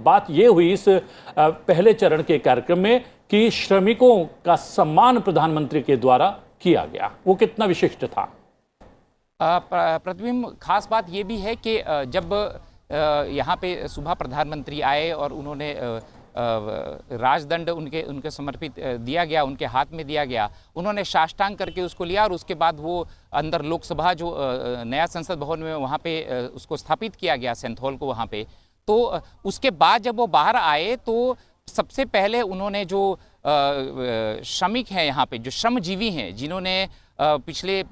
बात ये हुई इस पहले चरण के कार्यक्रम में कि श्रमिकों का सम्मान प्रधानमंत्री के द्वारा किया गया, वो कितना विशिष्ट था? प्रतिबिंब खास बात ये भी है कि जब यहाँ पे सुबह प्रधानमंत्री आए और उन्होंने राजदंड उनके समर्पित दिया गया, उनके हाथ में दिया गया, उन्होंने साष्टांग करके उसको लिया और उसके बाद वो अंदर लोकसभा जो नया संसद भवन में वहाँ पे उसको स्थापित किया गया, सेंथ हॉल को वहाँ पे। तो उसके बाद जब वो बाहर आए तो सबसे पहले उन्होंने जो श्रमिक हैं यहाँ पे, जो श्रमजीवी हैं, जिन्होंने पिछले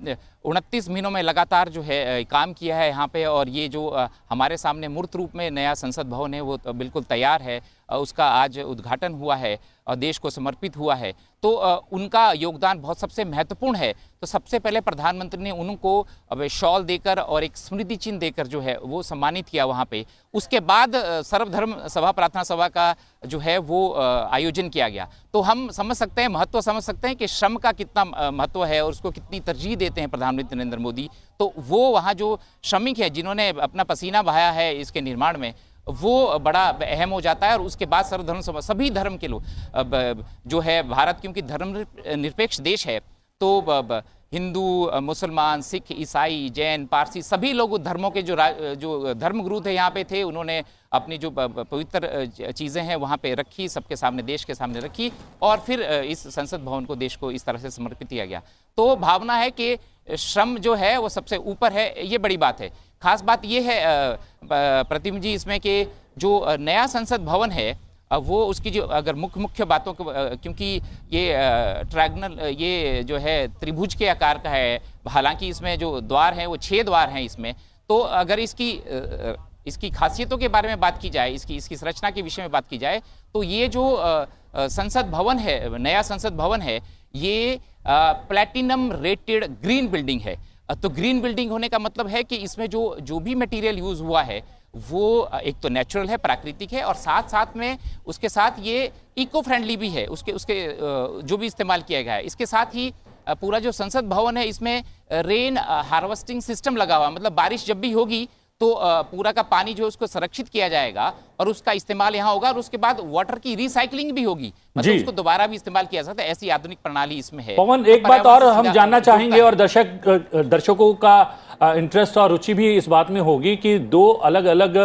29 महीनों में लगातार जो है काम किया है यहाँ पे, और ये जो हमारे सामने मूर्त रूप में नया संसद भवन है वो तो बिल्कुल तैयार है, उसका आज उद्घाटन हुआ है और देश को समर्पित हुआ है, तो उनका योगदान बहुत सबसे महत्वपूर्ण है। तो सबसे पहले प्रधानमंत्री ने उनको अब शॉल देकर और एक स्मृति चिन्ह देकर जो है वो सम्मानित किया वहाँ पे। उसके बाद सर्वधर्म सभा, प्रार्थना सभा का जो है वो आयोजन किया गया। तो हम समझ सकते हैं, महत्व समझ सकते हैं कि श्रम का कितना महत्व है और उसको कितनी तरजीह देते हैं प्रधानमंत्री नरेंद्र मोदी। तो वो वहाँ जो श्रमिक है जिन्होंने अपना पसीना बहाया है इसके निर्माण में, वो बड़ा अहम हो जाता है। और उसके बाद सर्वधर्म सभा, सभी धर्म के लोग जो है, भारत क्योंकि धर्म निरपेक्ष देश है, तो हिंदू, मुसलमान, सिख, ईसाई, जैन, पारसी, सभी लोग धर्मों के जो धर्मगुरु थे यहाँ पे थे, उन्होंने अपनी जो पवित्र चीज़ें हैं वहाँ पे रखी, सबके सामने, देश के सामने रखी, और फिर इस संसद भवन को देश को इस तरह से समर्पित किया गया। तो भावना है कि श्रम जो है वो सबसे ऊपर है, ये बड़ी बात है। खास बात ये है प्रतिम जी इसमें कि जो नया संसद भवन है वो उसकी जो अगर मुख्य बातों को, क्योंकि ये ट्रायंगल, ये जो है त्रिभुज के आकार का है, हालांकि इसमें जो द्वार हैं वो 6 द्वार हैं इसमें। तो अगर इसकी खासियतों के बारे में बात की जाए, इसकी संरचना के विषय में बात की जाए, तो ये जो संसद भवन है, नया संसद भवन है, ये प्लैटिनम रेटेड ग्रीन बिल्डिंग है। तो ग्रीन बिल्डिंग होने का मतलब है कि इसमें जो भी मटेरियल यूज हुआ है वो एक तो नेचुरल है, प्राकृतिक है, और साथ साथ में उसके साथ ये इको फ्रेंडली भी है, उसके जो भी इस्तेमाल किया गया है। इसके साथ ही पूरा जो संसद भवन है इसमें रेन हार्वेस्टिंग सिस्टम लगा हुआ, मतलब बारिश जब भी होगी तो पूरा का पानी जो है उसको संरक्षित किया जाएगा और उसका इस्तेमाल यहाँ होगा, और उसके बाद वाटर की रिसाइकलिंग भी होगी, मतलब उसको दोबारा भी इस्तेमाल किया जा सकता है। ऐसी आधुनिक प्रणाली इसमें है। पवन, एक बात और हम जानना चाहेंगे और दर्शकों का इंटरेस्ट और रुचि भी इस बात में होगी कि 2 अलग अलग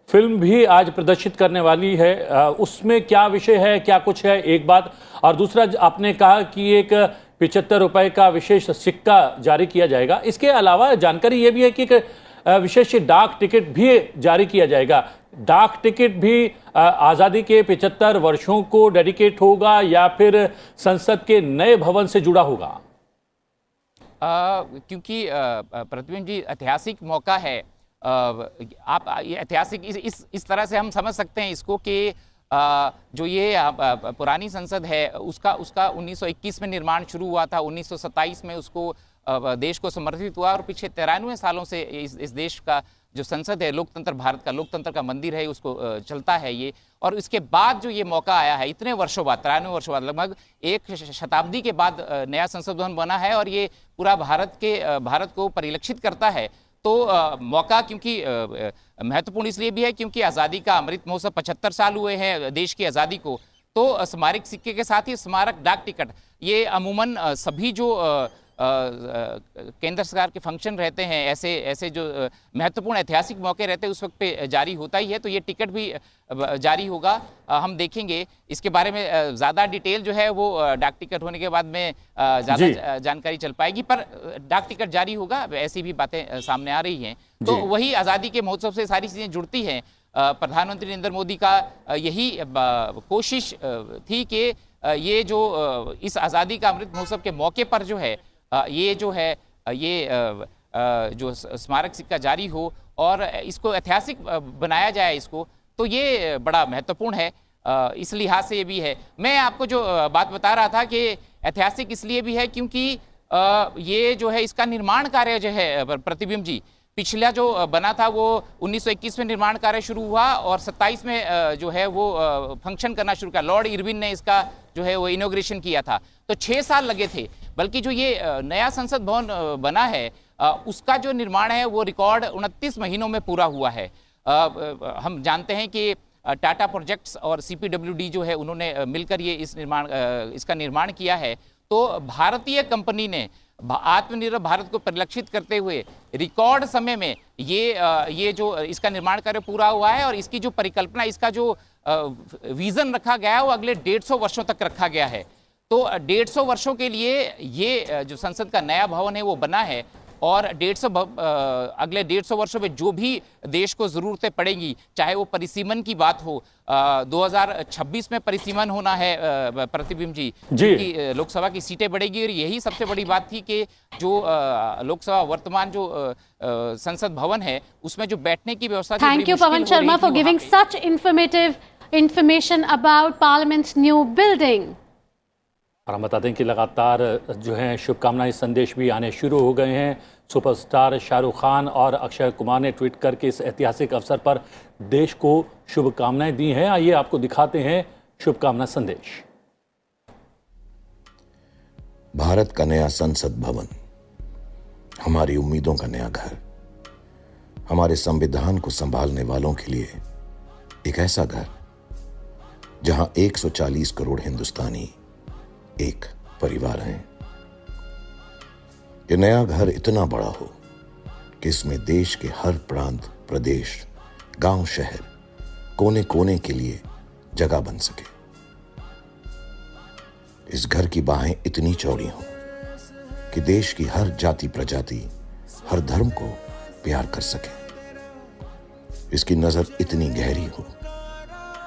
फिल्म भी आज प्रदर्शित करने वाली है, उसमें क्या विषय है, क्या कुछ है, एक बात। और दूसरा, आपने कहा कि एक 75 रुपए का विशेष सिक्का जारी किया जाएगा। इसके अलावा जानकारी यह भी है कि विशेष डाक टिकट भी जारी किया जाएगा। डाक टिकट भी आजादी के 75 वर्षों को डेडिकेट होगा या फिर संसद के नए भवन से जुड़ा होगा? क्योंकि प्रतिबिंब जी ऐतिहासिक मौका है, आप ये ऐतिहासिक इस तरह से हम समझ सकते हैं इसको कि जो ये पुरानी संसद है उसका 1921 में निर्माण शुरू हुआ था, 1927 में उसको देश को समर्पित हुआ, और पिछले 93 सालों से इस देश का जो संसद है, लोकतंत्र, भारत का लोकतंत्र का मंदिर है, उसको चलता है ये। और इसके बाद जो ये मौका आया है, इतने वर्षों बाद, 93 वर्षों बाद, लगभग 1 शताब्दी के बाद नया संसद भवन बना है, और ये पूरा भारत को परिलक्षित करता है। तो मौका क्योंकि महत्वपूर्ण इसलिए भी है क्योंकि आज़ादी का अमृत महोत्सव 75 साल हुए हैं देश की आज़ादी को। तो स्मारक सिक्के के साथ ही स्मारक डाक टिकट, ये अमूमन सभी जो केंद्र सरकार के फंक्शन रहते हैं, ऐसे जो महत्वपूर्ण ऐतिहासिक मौके रहते हैं उस वक्त पे जारी होता ही है। तो ये टिकट भी जारी होगा, हम देखेंगे इसके बारे में ज़्यादा डिटेल जो है वो डाक टिकट होने के बाद में ज़्यादा जानकारी चल पाएगी, पर डाक टिकट जारी होगा, ऐसी भी बातें सामने आ रही हैं। तो वही आज़ादी के महोत्सव से सारी चीज़ें जुड़ती हैं। प्रधानमंत्री नरेंद्र मोदी का यही कोशिश थी कि ये जो इस आज़ादी का अमृत महोत्सव के मौके पर जो है ये जो है जो स्मारक सिक्का जारी हो और इसको ऐतिहासिक बनाया जाए इसको, तो ये बड़ा महत्वपूर्ण है। इस लिहाज से ये भी है। मैं आपको जो बात बता रहा था कि ऐतिहासिक इसलिए भी है क्योंकि ये जो है इसका निर्माण कार्य जो है प्रतिबिंब जी, पिछला जो बना था वो 1921 में निर्माण कार्य शुरू हुआ और 27 में जो है वो फंक्शन करना शुरू किया। लॉर्ड इरविन ने इसका जो है वो इनॉग्रेशन किया था, तो 6 साल लगे थे। बल्कि जो ये नया संसद भवन बना है उसका जो निर्माण है वो रिकॉर्ड 29 महीनों में पूरा हुआ है। हम जानते हैं कि टाटा प्रोजेक्ट्स और CPWD जो है उन्होंने मिलकर ये इसका निर्माण किया है। तो भारतीय कंपनी ने आत्मनिर्भर भारत को परिलक्षित करते हुए रिकॉर्ड समय में ये जो इसका निर्माण कार्य पूरा हुआ है और इसकी जो परिकल्पना, इसका जो विजन रखा गया है वो अगले 150 वर्षों तक रखा गया है। तो 150 वर्षों के लिए ये जो संसद का नया भवन है वो बना है और अगले 150 वर्षों में जो भी देश को ज़रूरतें पड़ेंगी, चाहे वो परिसीमन की बात हो, 2026 में परिसीमन होना है प्रतिबिंब जी, क्योंकि लोकसभा की सीटें बढ़ेगी और यही सबसे बड़ी बात थी कि जो लोकसभा वर्तमान जो संसद भवन है उसमें जो बैठने की व्यवस्था। Thank you Pawan Sharma for giving such informative information about parliaments new building. और हम बता दें कि लगातार जो हैं शुभकामनाएं संदेश भी आने शुरू हो गए हैं। सुपरस्टार शाहरुख खान और अक्षय कुमार ने ट्वीट करके इस ऐतिहासिक अवसर पर देश को शुभकामनाएं दी हैं। आइए आपको दिखाते हैं शुभकामना संदेश। भारत का नया संसद भवन, हमारी उम्मीदों का नया घर, हमारे संविधान को संभालने वालों के लिए एक ऐसा घर जहां 140 करोड़ हिंदुस्तानी एक परिवार हैं। ये नया घर इतना बड़ा हो कि इसमें देश के हर प्रांत, प्रदेश, गांव, शहर, कोने कोने के लिए जगह बन सके। इस घर की बाहें इतनी चौड़ी हों कि देश की हर जाति प्रजाति, हर धर्म को प्यार कर सके। इसकी नजर इतनी गहरी हो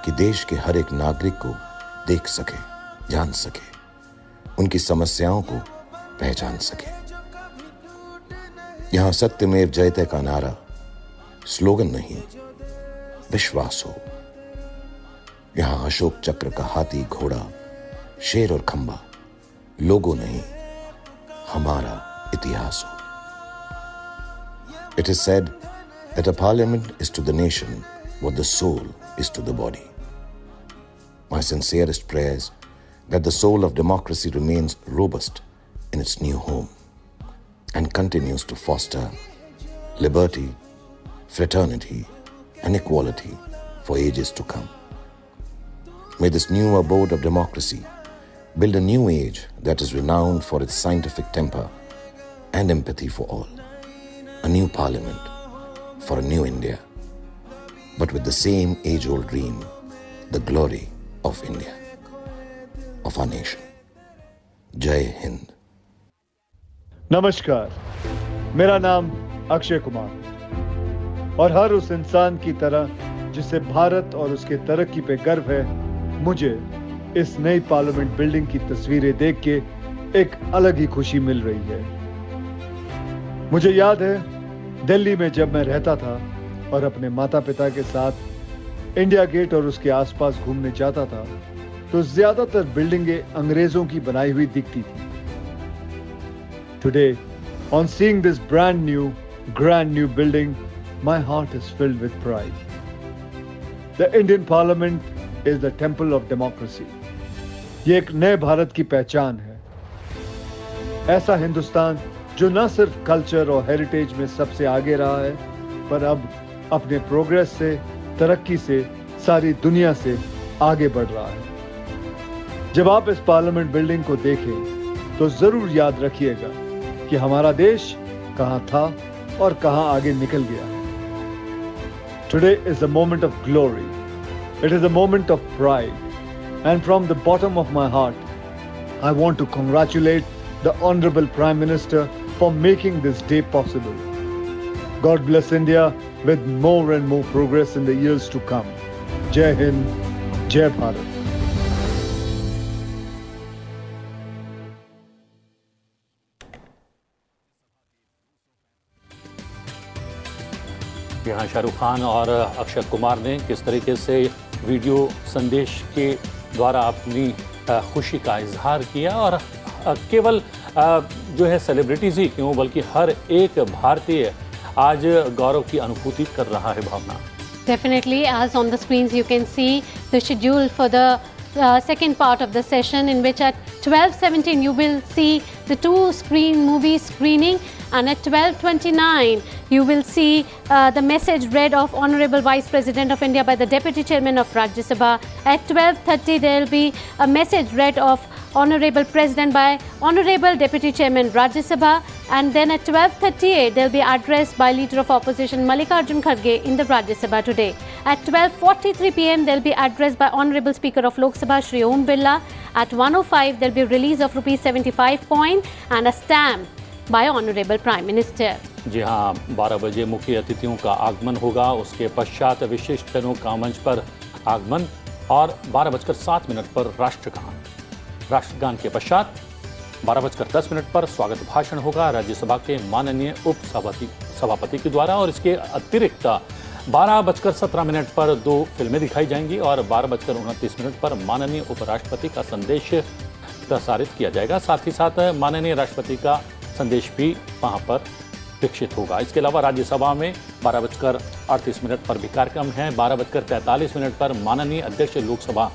कि देश के हर एक नागरिक को देख सके, जान सके, उनकी समस्याओं को पहचान सके। यहां सत्यमेव जयते का नारा स्लोगन नहीं, विश्वास हो। यहां अशोक चक्र का हाथी, घोड़ा, शेर और खंबा लोगो नहीं, हमारा इतिहास हो। It is said that a parliament is to the nation what the soul is to the body. My sincerest prayers that the soul of democracy remains robust in its new home and continues to foster liberty, fraternity, and equality for ages to come. May this new abode of democracy build a new age that is renowned for its scientific temper and empathy for all. A new parliament for a new India, but with the same age-old dream, the glory of India, of our nation. Jai Hind. नमस्कार, मेरा नाम अक्षय कुमार और हर उस इंसान की तरह जिसे भारत और उसके तरक्की पे गर्व है, मुझे इस नई पार्लियामेंट बिल्डिंग की तस्वीरें देख के एक अलग ही खुशी मिल रही है। मुझे याद है दिल्ली में जब मैं रहता था और अपने माता पिता के साथ इंडिया गेट और उसके आसपास घूमने जाता था, तो ज्यादातर बिल्डिंगें अंग्रेजों की बनाई हुई दिखती थी। Today, on seeing this brand new building, my heart is filled with pride. The Indian Parliament is the temple of democracy. ये एक नए भारत की पहचान है। ऐसा हिंदुस्तान जो न सिर्फ कल्चर और हेरिटेज में सबसे आगे रहा है, पर अब अपने प्रोग्रेस से, तरक्की से सारी दुनिया से आगे बढ़ रहा है। जब आप इस पार्लियामेंट बिल्डिंग को देखें तो जरूर याद रखिएगा कि हमारा देश कहां था और कहां आगे निकल गया। Today is a moment of glory. It is a moment of pride. And from the bottom of my heart, I want to congratulate the Honorable Prime Minister for making this day possible. God bless India with more and more progress in the years to come. Jai Hind, Jai Bharat. यहाँ शाहरुख खान और अक्षय कुमार ने किस तरीके से video संदेश के द्वारा अपनी खुशी का इजहार किया और केवल जो है सेलिब्रिटीज ही क्यों बल्कि हर एक भारतीय आज गौरव की अनुभूति कर रहा है। भावना Definitely, as on the screens you can see the schedule for the second part of the session, in which at 12:17 you will see the two-screen movie screening. and at 12:29 you will see the message read of Honorable Vice President of India by the Deputy Chairman of Rajya Sabha. At 12:30 there will be a message read of Honorable President by Honorable Deputy Chairman Rajya Sabha, and then at 12:38 there will be address by Leader of Opposition Mallikarjun Kharge in the Rajya Sabha today. At 12:43 p.m. there will be address by Honorable Speaker of Lok Sabha Shri Om Birla. At 1:05 there will be release of ₹75 coin and a stamp by Honorable Prime Minister. जी हाँ, 12 बजे मुख्य अतिथियों का आगमन होगा, उसके पश्चात विशिष्टजनों का मंच पर आगमन और 12:07 पर राष्ट्रगान। राष्ट्रगान के पश्चात 12:10 पर स्वागत भाषण होगा राज्यसभा के माननीय उप सभापति के द्वारा, और इसके अतिरिक्त 12:17 पर 2 फिल्में दिखाई जाएंगी और 12:29 पर माननीय उपराष्ट्रपति का संदेश प्रसारित किया जाएगा। साथ ही साथ माननीय राष्ट्रपति का संदेश भी वहां पर दीक्षित होगा। इसके अलावा राज्यसभा में 12:38 पर भी कार्यक्रम है। 12:43 पर माननीय अध्यक्ष लोकसभा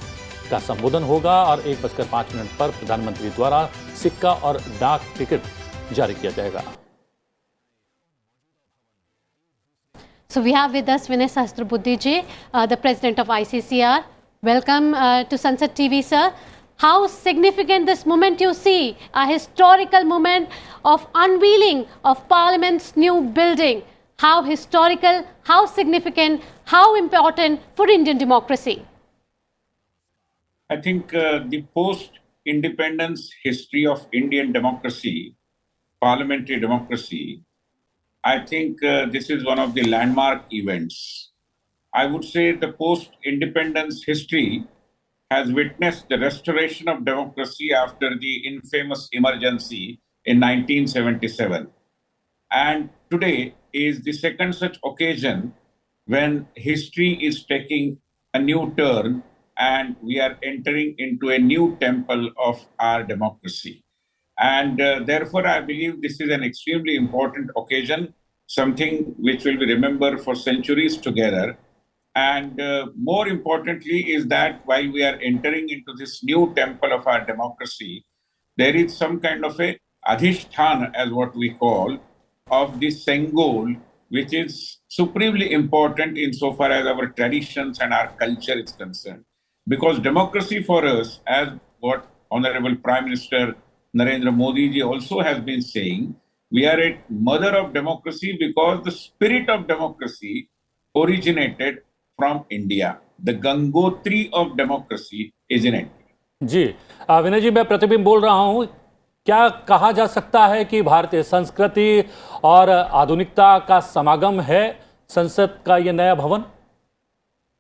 का संबोधन होगा और 1:05 पर प्रधानमंत्री द्वारा सिक्का और डाक टिकट जारी किया जाएगा। So we have with us Vinay Sahasrabudhe ji, the president of ICCR. Welcome to Sansad TV, sir. How significant this moment you see, a historical moment of unveiling of Parliament's new building. How historical, how significant, how important for Indian democracy? I think the post-independence history of Indian democracy, parliamentary democracy, I think this is one of the landmark events. I would say the post-independence history has witnessed the restoration of democracy after the infamous emergency in 1977. And today is the second such occasion when history is taking a new turn and we are entering into a new temple of our democracy. And therefore, I believe this is an extremely important occasion, something which will be remembered for centuries together. And more importantly is that while we are entering into this new temple of our democracy, there is some kind of a adhishthan, as what we call, of the Sengol, which is supremely important insofar as our traditions and our culture is concerned. Because democracy for us, as what Honorable Prime Minister Narendra Modi ji also has been saying, we are a mother of democracy because the spirit of democracy originated from India. The Gangotri of democracy is in India. जी विनय जी, मैं प्रतिबिंब बोल रहा हूं। क्या कहा जा सकता है कि भारतीय संस्कृति और आधुनिकता का समागम है संसद का ये नया भवन?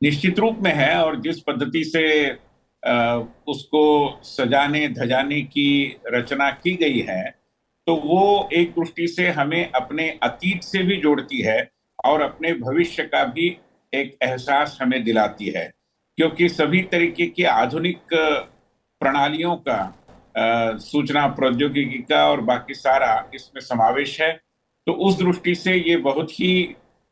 निश्चित रूप में है, और जिस पद्धति से उसको सजाने धजाने की रचना की गई है, तो वो एक दृष्टि से हमें अपने अतीत से भी जोड़ती है और अपने भविष्य का भी एक एहसास हमें दिलाती है, क्योंकि सभी तरीके की आधुनिक प्रणालियों का सूचना प्रौद्योगिकी का और बाकी सारा इसमें समावेश है। तो उस दृष्टि से ये बहुत ही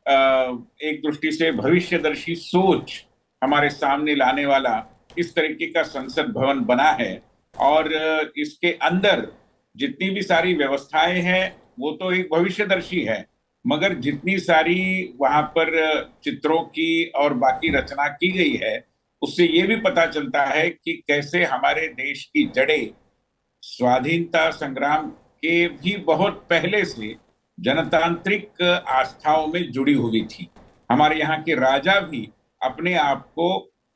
एक दृष्टि से भविष्यदर्शी सोच हमारे सामने लाने वाला इस तरीके का संसद भवन बना है। और इसके अंदर जितनी भी सारी व्यवस्थाएं हैं वो तो एक भविष्यदर्शी है, मगर जितनी सारी वहां पर चित्रों की और बाकी रचना की गई है, उससे ये भी पता चलता है कि कैसे हमारे देश की जड़ें स्वाधीनता संग्राम के भी बहुत पहले से जनतांत्रिक आस्थाओं में जुड़ी हुई थी। हमारे यहाँ के राजा भी अपने आप को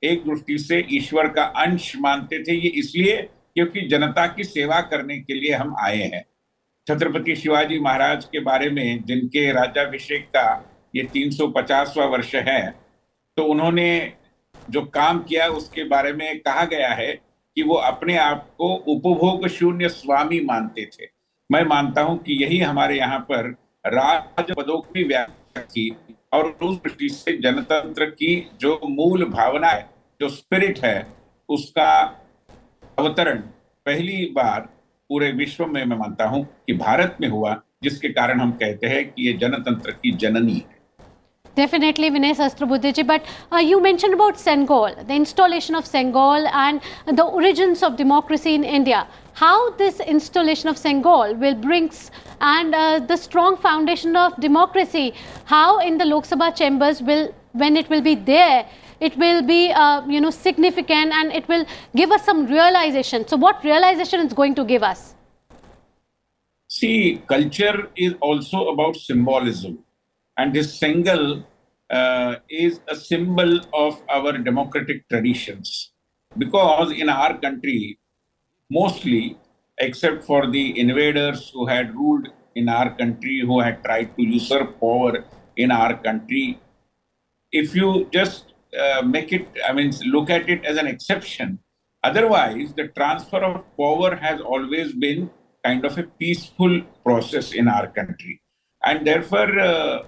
एक दृष्टि से ईश्वर का अंश मानते थे। ये इसलिए क्योंकि जनता की सेवा करने के लिए हम आए हैं। छत्रपति शिवाजी महाराज के बारे में, जिनके राज्याभिषेक का ये 350वां वर्ष है, तो उन्होंने जो काम किया उसके बारे में कहा गया है कि वो अपने आप को उपभोग शून्य स्वामी मानते थे। मैं मानता हूं कि यही हमारे यहाँ पर राज पदों की व्याख्या थी, और उस दृष्टि से जनतंत्र की जो मूल भावना है, जो स्पिरिट है, उसका अवतरण पहली बार पूरे विश्व में मैं मानता हूं कि भारत में हुआ, जिसके कारण हम कहते हैं कि ये जनतंत्र की जननी है। Definitely, Vinay Sahasrabudhe, but you mentioned about Sengol, the installation of Sengol and the origins of democracy in India. How this installation of Sengol will bring and the strong foundation of democracy, how in the Lok Sabha chambers will, when it will be there, it will be significant and it will give us some realization. So what realization it's going to give us? See, culture is also about symbolism. And this Sengol is a symbol of our democratic traditions. Because in our country, mostly, except for the invaders who had ruled in our country, who had tried to usurp power in our country, if you just look at it as an exception, otherwise, the transfer of power has always been kind of a peaceful process in our country. And therefore,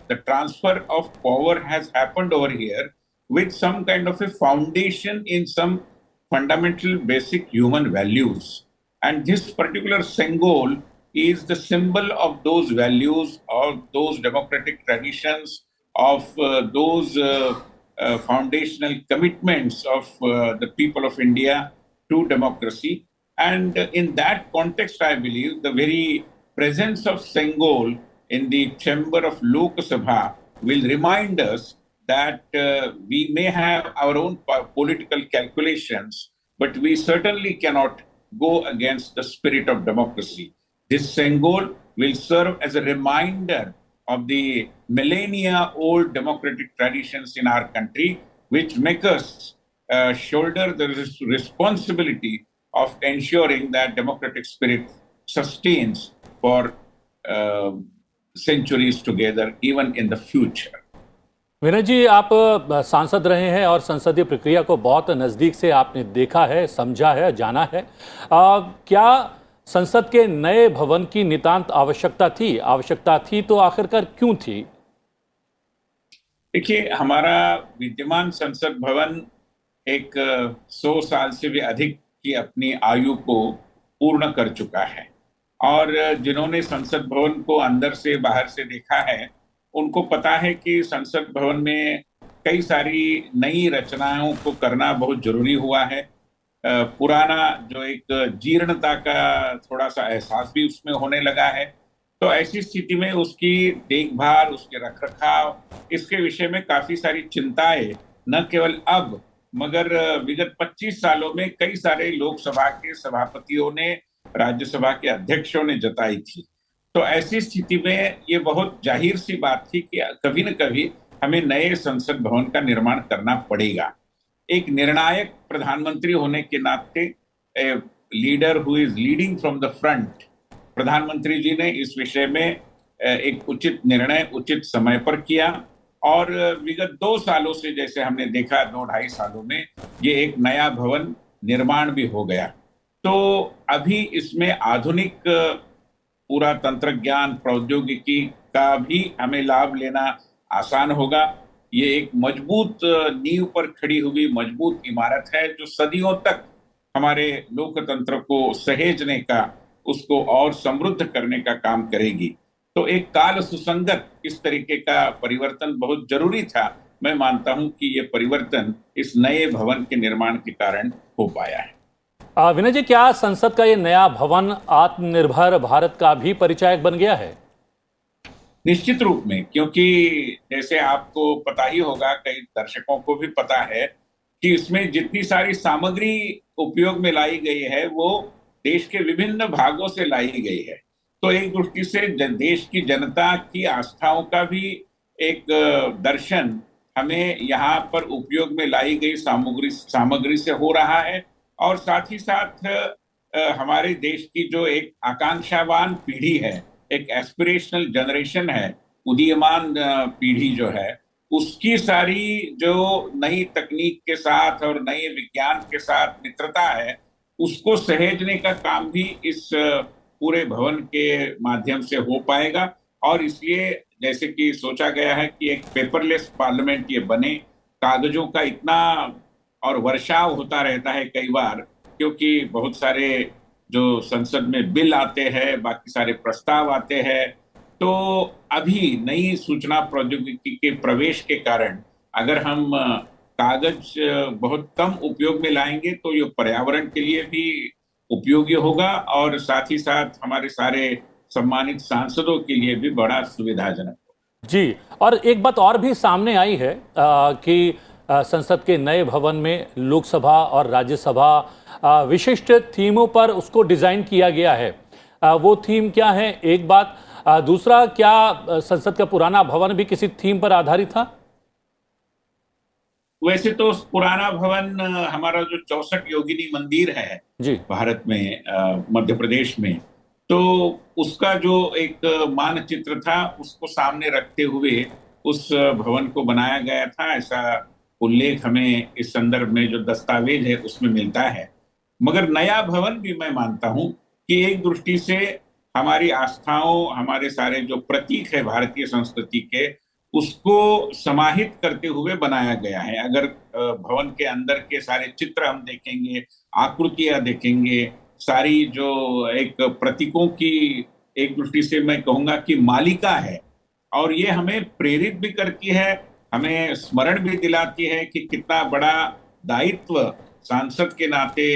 the transfer of power has happened over here with some kind of a foundation in some fundamental basic human values. And this particular Sengol is the symbol of those values, of those democratic traditions, of those foundational commitments of the people of India to democracy. And in that context, I believe the very presence of Sengol in the chamber of Lok Sabha will remind us that we may have our own political calculations, but we certainly cannot go against the spirit of democracy. This Sengol will serve as a reminder of the millennia-old democratic traditions in our country, which make us shoulder the responsibility of ensuring that democratic spirit sustains for centuries together, even in the future. विनय जी, आप सांसद रहे हैं और संसदीय प्रक्रिया को बहुत नजदीक से आपने देखा है, समझा है, जाना है। क्या संसद के नए भवन की नितांत आवश्यकता थी तो आखिरकार क्यों थी? देखिए, हमारा विद्यमान संसद भवन एक 100 साल से भी अधिक की अपनी आयु को पूर्ण कर चुका है और जिन्होंने संसद भवन को अंदर से बाहर से देखा है उनको पता है कि संसद भवन में कई सारी नई रचनाओं को करना बहुत जरूरी हुआ है। पुराना जो एक जीर्णता का थोड़ा सा एहसास भी उसमें होने लगा है, तो ऐसी स्थिति में उसकी देखभाल, उसके रखरखाव, इसके विषय में काफी सारी चिंताएं न केवल अब मगर विगत 25 सालों में कई सारे लोकसभा के सभापतियों ने, राज्यसभा के अध्यक्षों ने जताई थी। तो ऐसी स्थिति में ये बहुत जाहिर सी बात थी कि कभी न कभी हमें नए संसद भवन का निर्माण करना पड़ेगा। एक निर्णायक प्रधानमंत्री होने के नाते, leader who is leading from the front, प्रधानमंत्री जी ने इस विषय में एक उचित निर्णय उचित समय पर किया और विगत 2 सालों से जैसे हमने देखा 2-2.5 सालों में ये एक नया भवन निर्माण भी हो गया। तो अभी इसमें आधुनिक पूरा तंत्रज्ञान, प्रौद्योगिकी का भी हमें लाभ लेना आसान होगा। ये एक मजबूत नींव पर खड़ी हुई मजबूत इमारत है जो सदियों तक हमारे लोकतंत्र को सहेजने का, उसको और समृद्ध करने का काम करेगी। तो एक काल सुसंगत इस तरीके का परिवर्तन बहुत जरूरी था। मैं मानता हूं कि ये परिवर्तन इस नए भवन के निर्माण के कारण हो पाया है। विनय जी, क्या संसद का ये नया भवन आत्मनिर्भर भारत का भी परिचायक बन गया है? निश्चित रूप में, क्योंकि जैसे आपको पता ही होगा, कई दर्शकों को भी पता है कि इसमें जितनी सारी सामग्री उपयोग में लाई गई है वो देश के विभिन्न भागों से लाई गई है। तो एक दृष्टि से देश की जनता की आस्थाओं का भी एक दर्शन हमें यहाँ पर उपयोग में लाई गई सामग्री से हो रहा है और साथ ही साथ हमारे देश की जो एक आकांक्षावान पीढ़ी है, एक एस्पिरेशनल जनरेशन है, उदीयमान पीढ़ी जो है, उसकी सारी जो नई तकनीक के साथ और नए विज्ञान के साथ मित्रता है, उसको सहेजने का काम भी इस पूरे भवन के माध्यम से हो पाएगा। और इसलिए जैसे कि सोचा गया है कि एक पेपरलेस पार्लियामेंट ये बने। कागजों का इतना और वर्षाव होता रहता है कई बार, क्योंकि बहुत सारे जो संसद में बिल आते हैं, बाकी सारे प्रस्ताव आते हैं, तो अभी नई सूचना प्रौद्योगिकी के प्रवेश के कारण अगर हम कागज बहुत कम उपयोग में लाएंगे तो ये पर्यावरण के लिए भी उपयोगी होगा और साथ ही साथ हमारे सारे सम्मानित सांसदों के लिए भी बड़ा सुविधाजनक। जी, और एक बात और भी सामने आई है कि संसद के नए भवन में लोकसभा और राज्यसभा विशिष्ट थीमों पर उसको डिजाइन किया गया है। वो थीम क्या है, एक बात। दूसरा, क्या संसद का पुराना भवन भी किसी थीम पर आधारित था? वैसे तो पुराना भवन हमारा जो 64 योगिनी मंदिर है जी, भारत में, मध्य प्रदेश में, तो उसका जो एक मानचित्र था उसको सामने रखते हुए उस भवन को बनाया गया था, ऐसा उल्लेख हमें इस संदर्भ में जो दस्तावेज है उसमें मिलता है। मगर नया भवन भी मैं मानता हूं कि एक दृष्टि से हमारी आस्थाओं, हमारे सारे जो प्रतीक है भारतीय संस्कृति के, उसको समाहित करते हुए बनाया गया है। अगर भवन के अंदर के सारे चित्र हम देखेंगे, आकृतियां देखेंगे, सारी जो एक प्रतीकों की एक दृष्टि से मैं कहूंगा कि मालिका है, और ये हमें प्रेरित भी करती है, हमें स्मरण भी दिलाती है कि कितना बड़ा दायित्व सांसद के नाते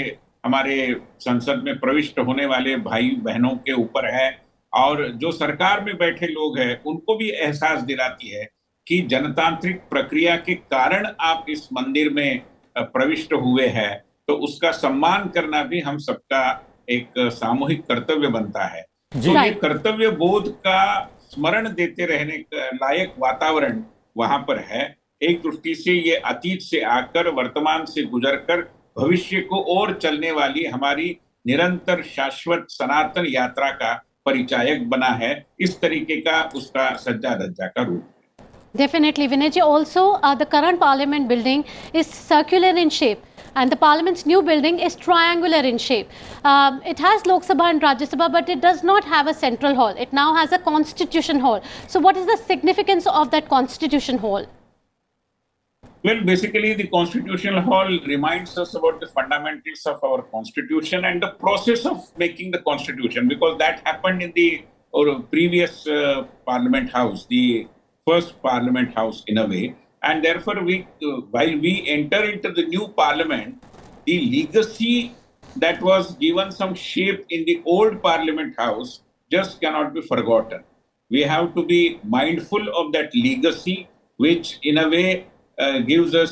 हमारे संसद में प्रविष्ट होने वाले भाई बहनों के ऊपर है, और जो सरकार में बैठे लोग हैं उनको भी एहसास दिलाती है कि जनतांत्रिक प्रक्रिया के कारण आप इस मंदिर में प्रविष्ट हुए हैं, तो उसका सम्मान करना भी हम सबका एक सामूहिक कर्तव्य बनता है। तो ये कर्तव्य बोध का स्मरण देते रहने का लायक वातावरण वहां पर है। एक दृष्टि से ये अतीत से आकर वर्तमान से गुजरकर भविष्य को और चलने वाली हमारी निरंतर शाश्वत सनातन यात्रा का परिचायक बना है। इस तरीके का उसका सज्जा धज्जा का रूप। Definitely, Vinayji. Also, the current Parliament building is circular in shape, and the Parliament's new building is triangular in shape. It has Lok Sabha and Rajya Sabha, but it does not have a central hall. It now has a Constitution Hall. So, what is the significance of that Constitution Hall? Well, basically, the Constitutional Hall reminds us about the fundamentals of our Constitution and the process of making the Constitution, because that happened in the previous Parliament House, the first Parliament House in a way. And therefore, while we enter into the new Parliament, the legacy that was given some shape in the old Parliament House just cannot be forgotten. We have to be mindful of that legacy, which in a way gives us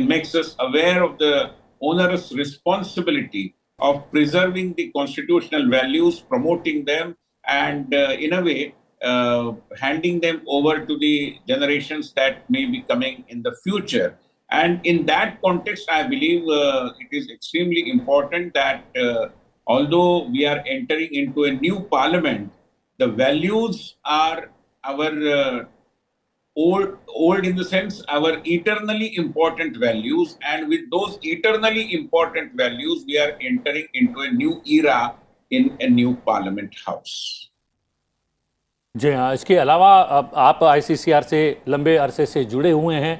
makes us aware of the onerous responsibility of preserving the constitutional values, promoting them, and in a way handing them over to the generations that may be coming in the future. And in that context, I believe it is extremely important that although we are entering into a new parliament, the values are our old in the sense our eternally important values, and with those eternally important values we are entering into a new era in a new parliament house. जी हाँ, इसके अलावा आप ICCR से लंबे अरसे से जुड़े हुए हैं,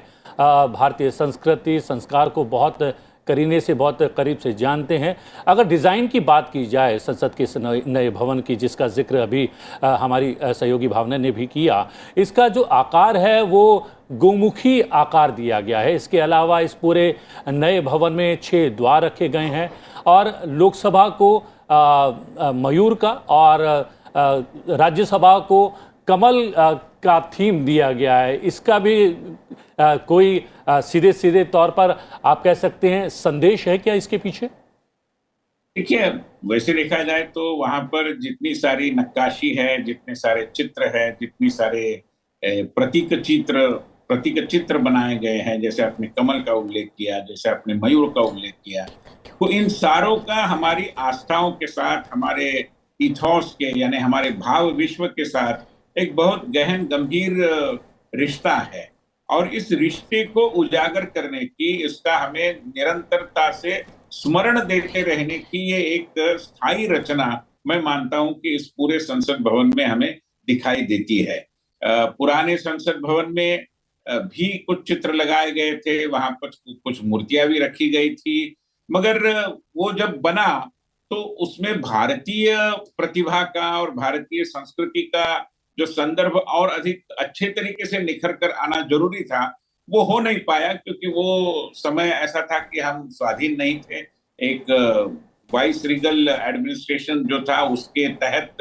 भारतीय संस्कृति संस्कार को बहुत करीने से, बहुत करीब से जानते हैं। अगर डिज़ाइन की बात की जाए संसद के नए भवन की, जिसका जिक्र अभी हमारी सहयोगी भावना ने भी किया, इसका जो आकार है वो गोमुखी आकार दिया गया है। इसके अलावा इस पूरे नए भवन में 6 द्वार रखे गए हैं और लोकसभा को मयूर का और राज्यसभा को कमल का थीम दिया गया है। इसका भी कोई सीधे सीधे तौर पर आप कह सकते हैं संदेश है क्या इसके पीछे? देखिए, वैसे देखा जाए तो वहां पर जितनी सारी नक्काशी है, जितने सारे चित्र है, जितनी सारे प्रतीक चित्र बनाए गए हैं, जैसे आपने कमल का उल्लेख किया, जैसे आपने मयूर का उल्लेख किया, तो इन सारों का हमारी आस्थाओं के साथ, हमारे इथॉस के यानी हमारे भाव विश्व के साथ एक बहुत गहन गंभीर रिश्ता है, और इस रिश्ते को उजागर करने की, इसका हमें निरंतरता से स्मरण देते रहने की ये एक स्थायी रचना मैं मानता हूं कि इस पूरे संसद भवन में हमें दिखाई देती है। पुराने संसद भवन में भी कुछ चित्र लगाए गए थे, वहां पर कुछ मूर्तियां भी रखी गई थी, मगर वो जब बना तो उसमें भारतीय प्रतिभा का और भारतीय संस्कृति का जो संदर्भ और अधिक अच्छे तरीके से निखर कर आना जरूरी था, वो हो नहीं पाया, क्योंकि वो समय ऐसा था कि हम स्वाधीन नहीं थे। एक वाइस रीगल एडमिनिस्ट्रेशन जो था उसके तहत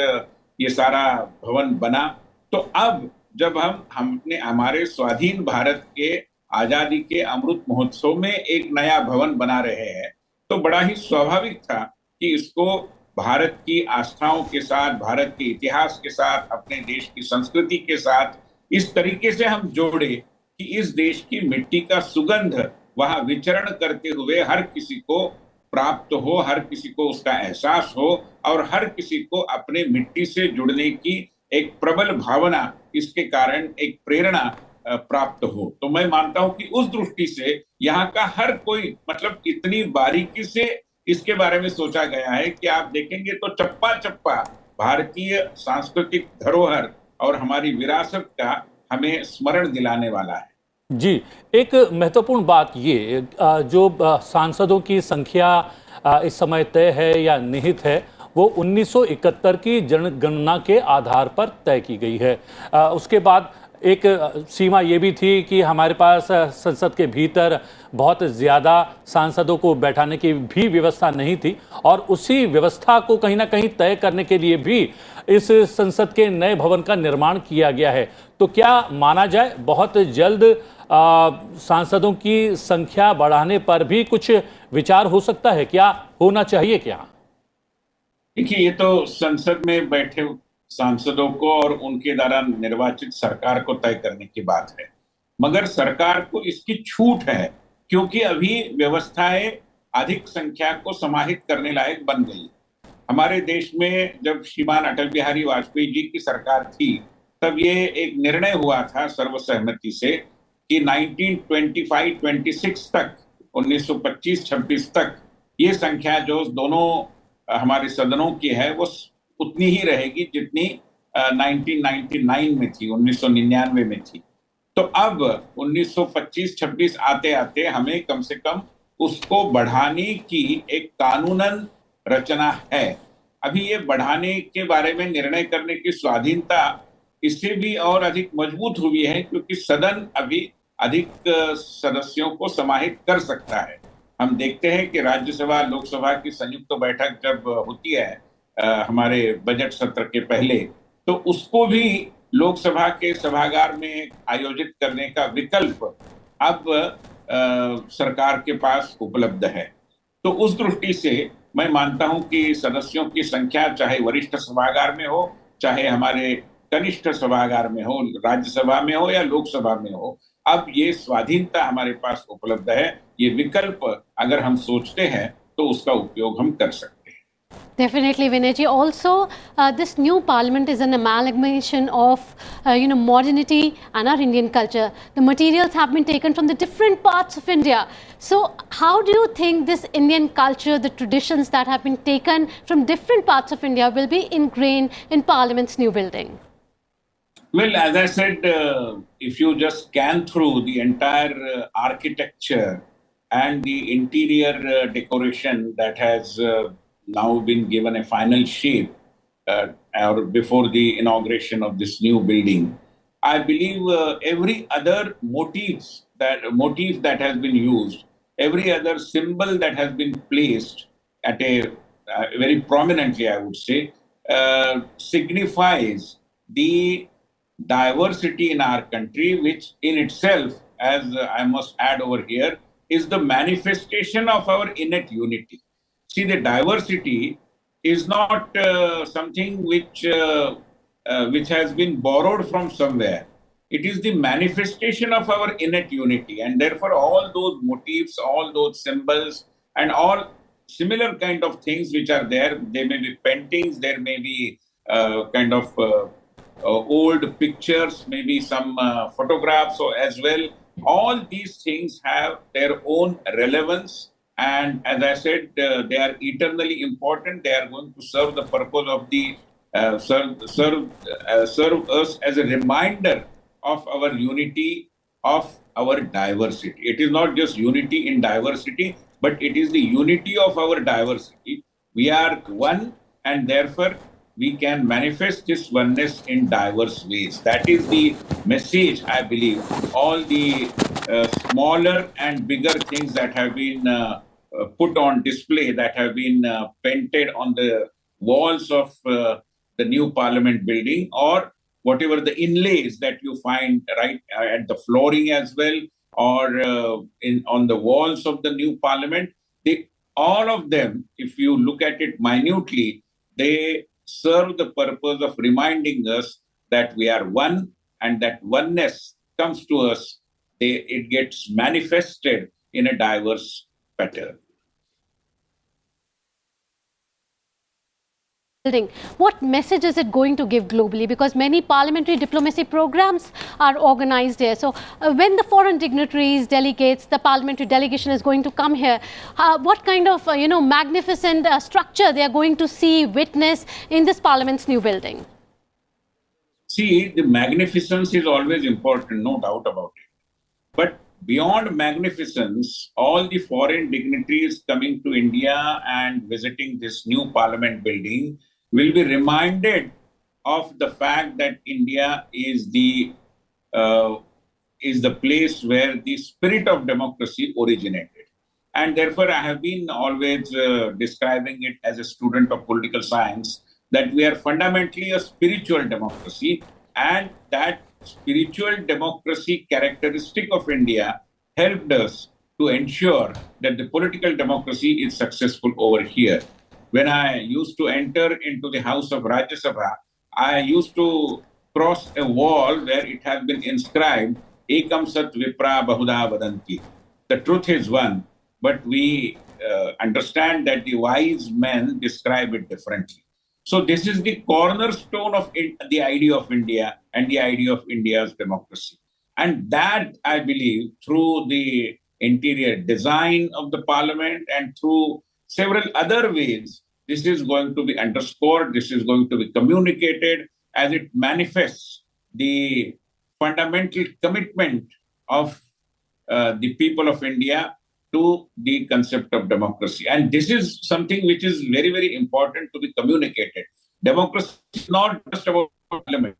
ये सारा भवन बना। तो अब जब हमने हमारे स्वाधीन भारत के आजादी के अमृत महोत्सव में एक नया भवन बना रहे हैं, तो बड़ा ही स्वाभाविक था कि इसको भारत की आस्थाओं के साथ, भारत के इतिहास के साथ, अपने देश की संस्कृति के साथ इस तरीके से हम जोड़े कि इस देश की मिट्टी का सुगंध वहां विचरण करते हुए हर किसी को प्राप्त हो, हर किसी को उसका एहसास हो और हर किसी को अपने मिट्टी से जुड़ने की एक प्रबल भावना, इसके कारण एक प्रेरणा प्राप्त हो। तो मैं मानता हूं कि उस दृष्टि से यहाँ का हर कोई, मतलब इतनी बारीकी से इसके बारे में सोचा गया है कि आप देखेंगे तो चप्पा चप्पा भारतीय सांस्कृतिक धरोहर और हमारी विरासत का हमें स्मरण दिलाने वाला है। जी, एक महत्वपूर्ण बात ये जो सांसदों की संख्या इस समय तय है या निहित है, वो 1971 की जनगणना के आधार पर तय की गई है। उसके बाद एक सीमा ये भी थी कि हमारे पास संसद के भीतर बहुत ज़्यादा सांसदों को बैठाने की भी व्यवस्था नहीं थी, और उसी व्यवस्था को कहीं ना कहीं तय करने के लिए भी इस संसद के नए भवन का निर्माण किया गया है। तो क्या माना जाए बहुत जल्द सांसदों की संख्या बढ़ाने पर भी कुछ विचार हो सकता है? क्या होना चाहिए क्या? देखिए, ये तो संसद में बैठे सांसदों को और उनके द्वारा निर्वाचित सरकार को तय करने की बात है, मगर सरकार को इसकी छूट है, क्योंकि अभी व्यवस्थाएं अधिक संख्या को समाहित करने लायक बन गई। हमारे देश में जब श्रीमान अटल बिहारी वाजपेयी जी की सरकार थी, तब ये एक निर्णय हुआ था सर्वसहमति से कि 1925-26 तक, 1925-26 तक ये संख्या जो दोनों हमारे सदनों की है वो उतनी ही रहेगी जितनी 1999 में थी, 1999 में थी। तो अब 1925-26 आते आते हमें कम से कम उसको बढ़ाने की एक कानूनन रचना है। अभी ये बढ़ाने के बारे में निर्णय करने की स्वाधीनता इससे भी और अधिक मजबूत हुई है, क्योंकि सदन अभी अधिक सदस्यों को समाहित कर सकता है। हम देखते हैं कि राज्यसभा लोकसभा की संयुक्त बैठक जब होती है हमारे बजट सत्र के पहले, तो उसको भी लोकसभा के सभागार में आयोजित करने का विकल्प अब सरकार के पास उपलब्ध है। तो उस दृष्टि से मैं मानता हूं कि सदस्यों की संख्या चाहे वरिष्ठ सभागार में हो, चाहे हमारे कनिष्ठ सभागार में हो, राज्यसभा में हो या लोकसभा में हो, अब ये स्वाधीनता हमारे पास उपलब्ध है। ये विकल्प अगर हम सोचते हैं तो उसका उपयोग हम कर सकते हैं। Definitely, Vinay ji. Also, this new parliament is an amalgamation of, modernity and our Indian culture. The materials have been taken from the different parts of India. So, how do you think this Indian culture, the traditions that have been taken from different parts of India, will be ingrained in Parliament's new building? Well, as I said, if you just scan through the entire architecture and the interior decoration that has now been given a final shape or before the inauguration of this new building, I believe every other motif that has been used, every other symbol that has been placed at a very prominently, I would say, signifies the diversity in our country, which in itself, as I must add over here, is the manifestation of our innate unity. See, the diversity is not something which has been borrowed from somewhere. It is the manifestation of our innate unity, and therefore all those motifs, all those symbols, and all similar kind of things which are there, they may be paintings, there may be old pictures, maybe some photographs as well. All these things have their own relevance, and as I said, they are eternally important. They are going to serve the purpose of the serve us as a reminder of our unity, of our diversity. It is not just unity in diversity, but it is the unity of our diversity We are one, and therefore we can manifest this oneness in diverse ways. That is the message, I believe. All the smaller and bigger things that have been put on display, that have been painted on the walls of the new parliament building, or whatever the inlays that you find right at the flooring as well, or on the walls of the new parliament, all of them, if you look at it minutely, they serve the purpose of reminding us that we are one, and that oneness comes to us. It gets manifested in a diverse pattern. What message is it going to give globally? Because many parliamentary diplomacy programs are organized here. So when the foreign dignitaries, delegates, the parliamentary delegation is going to come here, what kind of magnificent structure they are going to see, witness in this parliament's new building? See, the magnificence is always important, no doubt about it. But beyond magnificence, all the foreign dignitaries coming to India and visiting this new parliament building will be reminded of the fact that India is the place where the spirit of democracy originated. And therefore, I have been always describing it as a student of political science, that we are fundamentally a spiritual democracy, and that spiritual democracy characteristic of India helped us to ensure that the political democracy is successful over here. When I used to enter into the house of Rajya Sabha, I used to cross a wall where it has been inscribed, Ekam Sat Vipra Bahuda Vadanti. The truth is one, but we understand that the wise men describe it differently. So this is the cornerstone of the idea of India and the idea of India's democracy. And that, I believe, through the interior design of the parliament and through several other ways, this is going to be underscored, this is going to be communicated as it manifests the fundamental commitment of the people of India to the concept of democracy. And this is something which is very, very important to be communicated. Democracy is not just about parliament,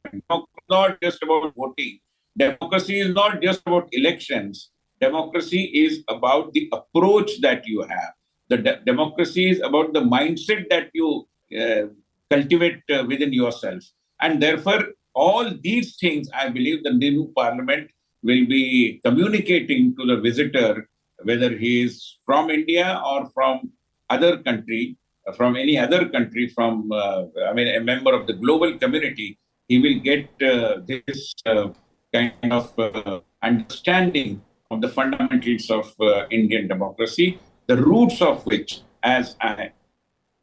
not just about voting. Democracy is not just about elections. Democracy is about the approach that you have. The democracy is about the mindset that you cultivate within yourself. And therefore, all these things, I believe the new parliament will be communicating to the visitor, whether he is from India or from other country, from any other country, from, a member of the global community, he will get this kind of understanding of the fundamentals of Indian democracy, the roots of which, as I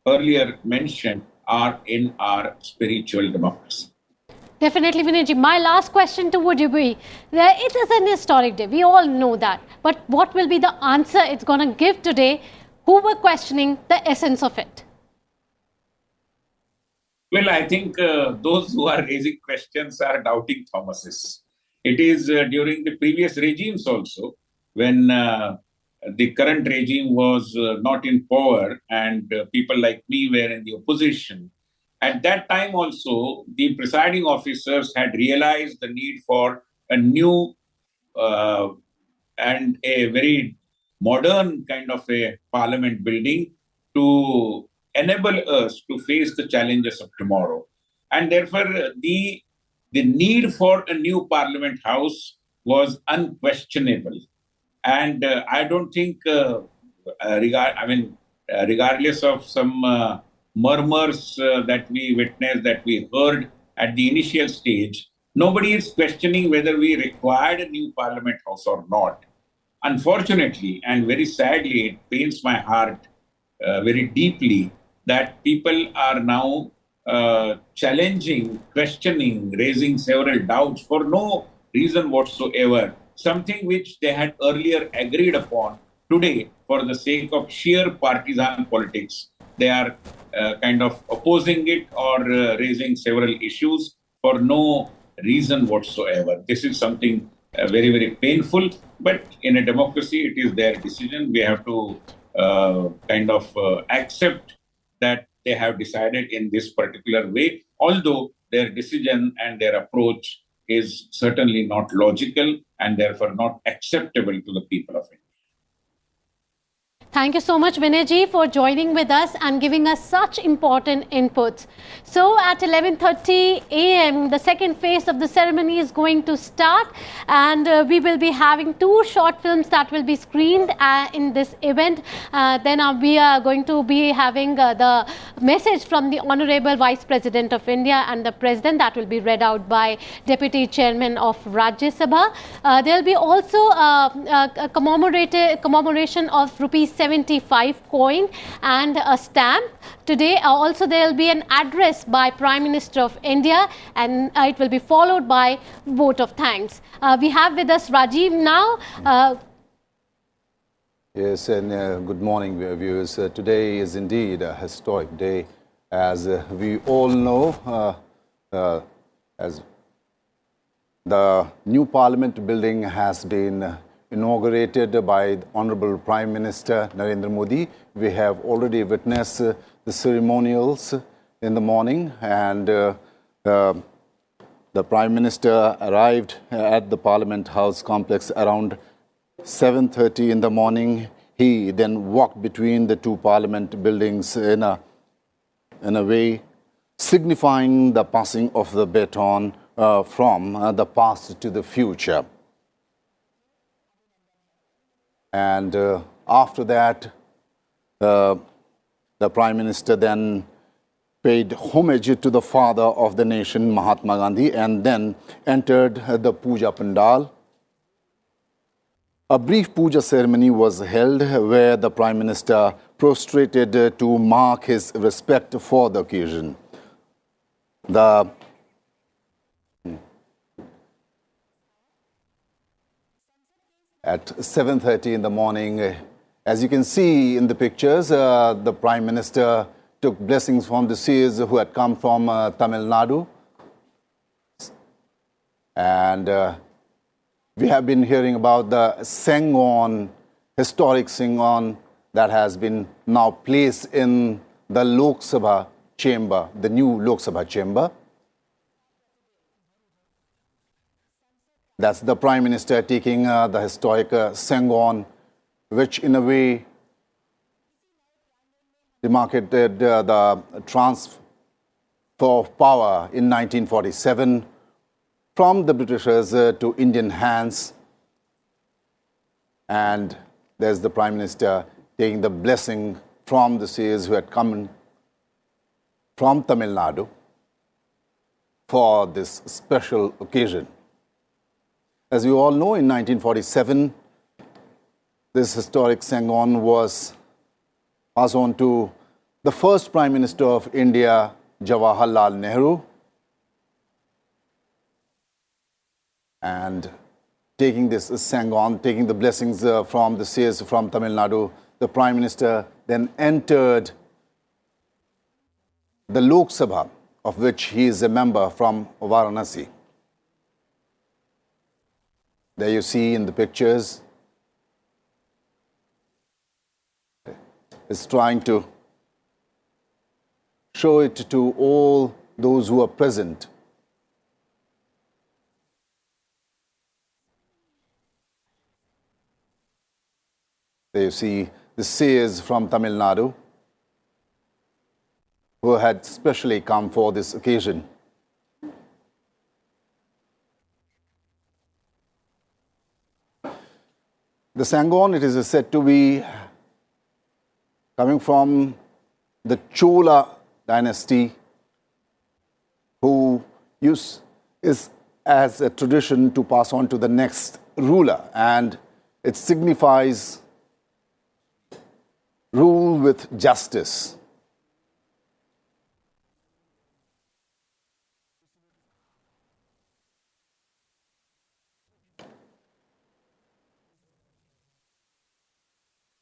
earlier mentioned, are in our spiritual democracy. Definitely, Vinayji. My last question to would you be, it is an historic day. We all know that. But what will be the answer it's going to give today? Who were questioning the essence of it? Well, I think those who are raising questions are doubting Thomases. It is during the previous regimes also, when the current regime was not in power and people like me were in the opposition. At that time also, the presiding officers had realized the need for a new and a very modern kind of a parliament building to enable us to face the challenges of tomorrow. And therefore, the need for a new parliament house was unquestionable. And I don't think, regardless of some murmurs that we witnessed, that we heard at the initial stage, nobody is questioning whether we required a new parliament house or not. Unfortunately, and very sadly, it pains my heart very deeply that people are now challenging, questioning, raising several doubts for no reason whatsoever. Something which they had earlier agreed upon, today, for the sake of sheer partisan politics, they are kind of opposing it or raising several issues for no reason whatsoever. This is something very, very painful. But in a democracy, it is their decision. We have to accept that they have decided in this particular way, although their decision and their approach is certainly not logical and therefore not acceptable to the people of India. Thank you so much, Vinay ji, for joining with us and giving us such important inputs. So at 11:30 a.m., the second phase of the ceremony is going to start, and we will be having 2 short films that will be screened in this event. Then we are going to be having the message from the Honorable Vice President of India and the President that will be read out by Deputy Chairman of Rajya Sabha. There will be also a commemoration of ₹75 coin and a stamp. Today also there will be an address by Prime Minister of India, and it will be followed by vote of thanks. We have with us Rajiv now. Yes, and good morning, viewers. Today is indeed a historic day, as we all know, as the new Parliament building has been inaugurated by the Honorable Prime Minister Narendra Modi. We have already witnessed the ceremonials in the morning, and the Prime Minister arrived at the Parliament House complex around 7:30 in the morning. He then walked between the 2 Parliament buildings in a way signifying the passing of the baton from the past to the future. And after that, the Prime Minister then paid homage to the father of the nation, Mahatma Gandhi, and then entered the Puja Pandal. A brief puja ceremony was held where the Prime Minister prostrated to mark his respect for the occasion. At 7:30 in the morning, as you can see in the pictures, the Prime Minister took blessings from the seers who had come from Tamil Nadu. And we have been hearing about the Sengon, historic Sengon, that has been now placed in the Lok Sabha chamber, the new Lok Sabha chamber. That's the Prime Minister taking the historic Sengon, which in a way demarcated the transfer of power in 1947 from the Britishers to Indian hands. And there's the Prime Minister taking the blessing from the seers who had come from Tamil Nadu for this special occasion. As you all know, in 1947, this historic Sengon was passed on to the first Prime Minister of India, Jawaharlal Nehru. And taking this Sengon, taking the blessings from the seers from Tamil Nadu, the Prime Minister then entered the Lok Sabha, of which he is a member from Varanasi. There you see in the pictures, is trying to show it to all those who are present. There you see the seers from Tamil Nadu who had specially come for this occasion. The Sengon, it is said to be coming from the Chola dynasty, who is as a tradition to pass on to the next ruler, and it signifies rule with justice.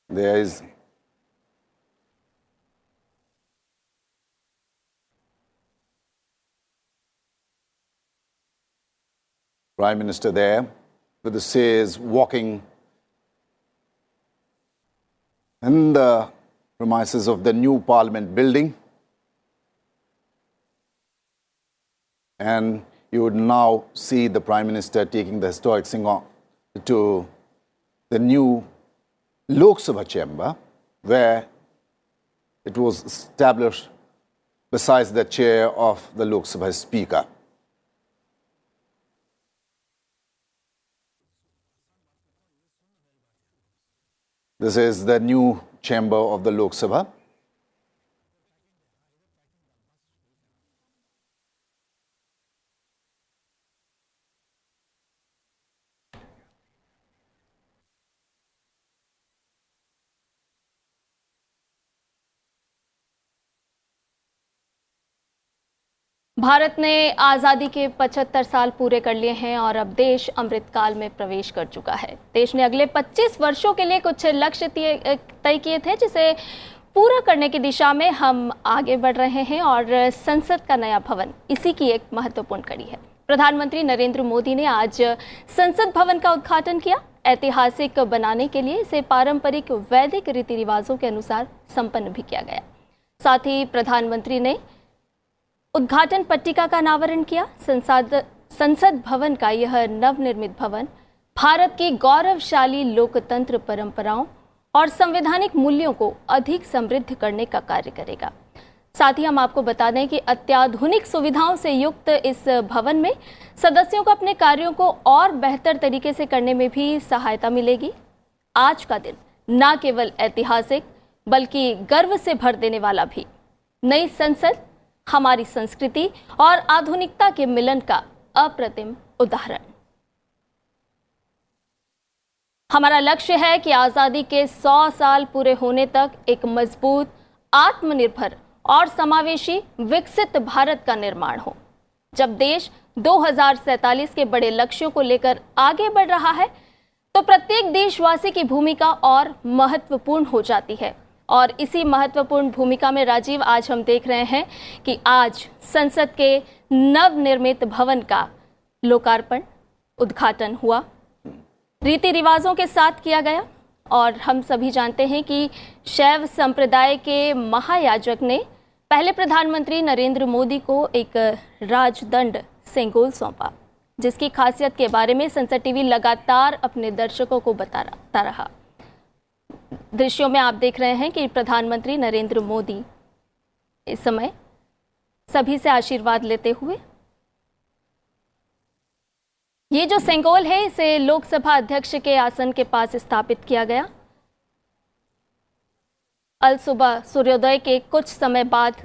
There is Prime Minister there with the seers walking in the premises of the new Parliament building. And you would now see the Prime Minister taking the historic Singha to the new Lok Sabha chamber, where it was established besides the chair of the Lok Sabha Speaker. This is the new chamber of the Lok Sabha. Bharat ने आज़ादी के 75 साल पूरे कर लिए हैं और अब देश अमृतकाल में प्रवेश कर चुका है। देश ने अगले 25 वर्षों के लिए कुछ लक्ष्य तय किए थे, जिसे पूरा करने की दिशा में हम आगे बढ़ रहे हैं और संसद का नया भवन इसी की एक महत्वपूर्ण कड़ी है। प्रधानमंत्री नरेंद्र मोदी ने आज संसद भवन का उद्घाटन किया। ऐतिहासिक बनाने के लिए इसे पारंपरिक वैदिक रीति रिवाजों के अनुसार संपन्न भी किया गया। साथ ही प्रधानमंत्री ने उद्घाटन पट्टिका का अनावरण किया। संसद भवन का यह नवनिर्मित भवन भारत की गौरवशाली लोकतंत्र परंपराओं और संवैधानिक मूल्यों को अधिक समृद्ध करने का कार्य करेगा। साथ ही हम आपको बता दें कि अत्याधुनिक सुविधाओं से युक्त इस भवन में सदस्यों को अपने कार्यों को और बेहतर तरीके से करने में भी सहायता मिलेगी। आज का दिन न केवल ऐतिहासिक बल्कि गर्व से भर देने वाला भी। नई संसद हमारी संस्कृति और आधुनिकता के मिलन का अप्रतिम उदाहरण। हमारा लक्ष्य है कि आजादी के 100 साल पूरे होने तक एक मजबूत, आत्मनिर्भर और समावेशी विकसित भारत का निर्माण हो। जब देश 2047 के बड़े लक्ष्यों को लेकर आगे बढ़ रहा है, तो प्रत्येक देशवासी की भूमिका और महत्वपूर्ण हो जाती है। और इसी महत्वपूर्ण भूमिका में राजीव, आज हम देख रहे हैं कि आज संसद के नवनिर्मित भवन का लोकार्पण, उद्घाटन हुआ, रीति रिवाजों के साथ किया गया। और हम सभी जानते हैं कि शैव संप्रदाय के महायाजक ने पहले प्रधानमंत्री नरेंद्र मोदी को एक राजदंड सेंगोल सौंपा, जिसकी खासियत के बारे में संसद टीवी लगातार अपने दर्शकों को बताता रहा। दृश्यों में आप देख रहे हैं कि प्रधानमंत्री नरेंद्र मोदी इस समय सभी से आशीर्वाद लेते हुए, ये जो सेंगोल है इसे लोकसभा अध्यक्ष के आसन के पास स्थापित किया गया। अल सुबह सूर्योदय के कुछ समय बाद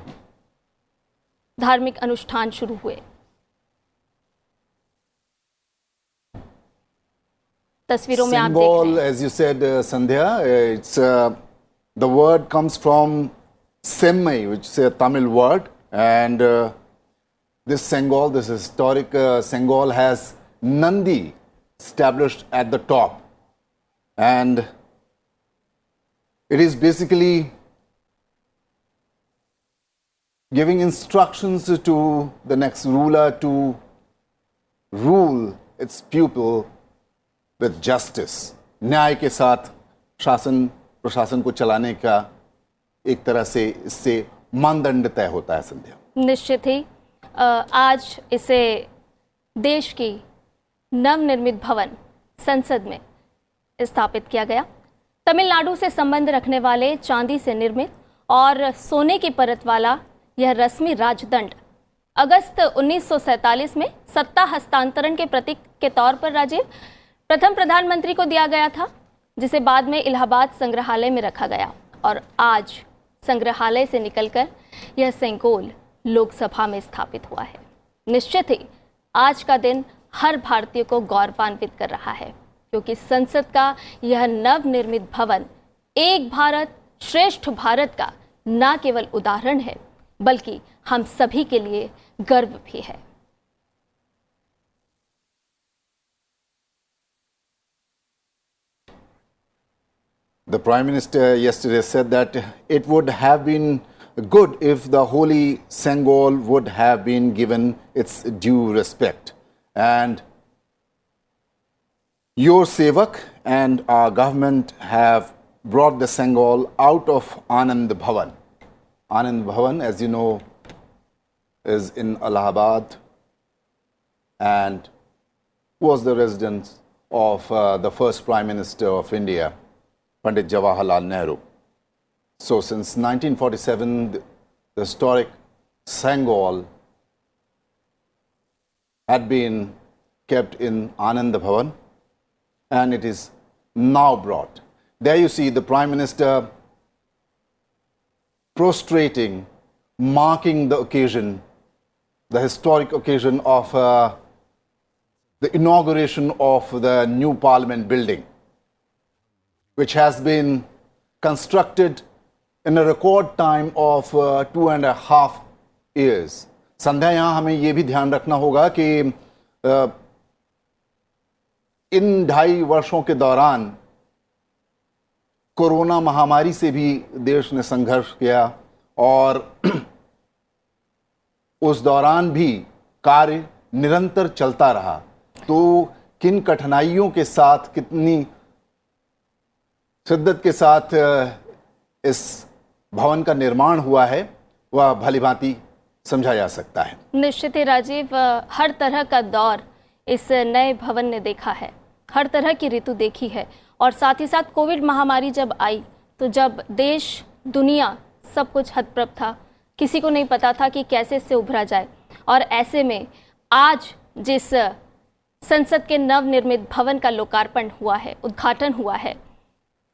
धार्मिक अनुष्ठान शुरू हुए। तस्वीरों में आप देख रहे हैं। As you said, Sandhya, it's the word comes from Semmai, which is a Tamil word, and this Sengol, this historic Sengol, has Nandi established at the top, and it is basically giving instructions to the next ruler to rule its pupil with justice. न्याय के साथ शासन प्रशासन को चलाने का एक तरह से इससे मानदंड तय होता है। संध्या, निश्चित ही आज इसे देश की नवनिर्मित भवन संसद में स्थापित किया गया। तमिलनाडु से संबंध रखने वाले चांदी से निर्मित और सोने की परत वाला यह रस्मी राजदंड अगस्त 1947 में सत्ता हस्तांतरण के प्रतीक के तौर पर राजीव प्रथम प्रधानमंत्री को दिया गया था, जिसे बाद में इलाहाबाद संग्रहालय में रखा गया। और आज संग्रहालय से निकलकर यह सेंगोल लोकसभा में स्थापित हुआ है। निश्चित ही आज का दिन हर भारतीय को गौरवान्वित कर रहा है, क्योंकि संसद का यह नवनिर्मित भवन एक भारत श्रेष्ठ भारत का न केवल उदाहरण है, बल्कि हम सभी के लिए गर्व भी है। The Prime Minister yesterday said that it would have been good if the holy Sengol would have been given its due respect. And your Sevak and our government have brought the Sengol out of Anand Bhavan. Anand Bhavan, as you know, is in Allahabad and was the residence of the first Prime Minister of India, Pandit Jawaharlal Nehru. So since 1947, the historic Sengol had been kept in Anand Bhavan, and it is now brought. There you see the Prime Minister prostrating, marking the occasion, the historic occasion of the inauguration of the new Parliament building, which has been constructed in a record time of 2.5 years. संध्या यहाँ हमें ये भी ध्यान रखना होगा कि इन 2.5 वर्षों के दौरान कोरोना महामारी से भी देश ने संघर्ष किया और उस दौरान भी कार्य निरंतर चलता रहा। तो किन कठिनाइयों के साथ, कितनी शिद्दत के साथ इस भवन का निर्माण हुआ है, वह भलीभांति समझा जा सकता है। निश्चित ही राजीव, हर तरह का दौर इस नए भवन ने देखा है, हर तरह की ऋतु देखी है, और साथ ही साथ कोविड महामारी जब आई तो जब देश दुनिया सब कुछ हतप्रभ था, किसी को नहीं पता था कि कैसे इससे उभरा जाए। और ऐसे में आज जिस संसद के नवनिर्मित भवन का लोकार्पण हुआ है, उद्घाटन हुआ है,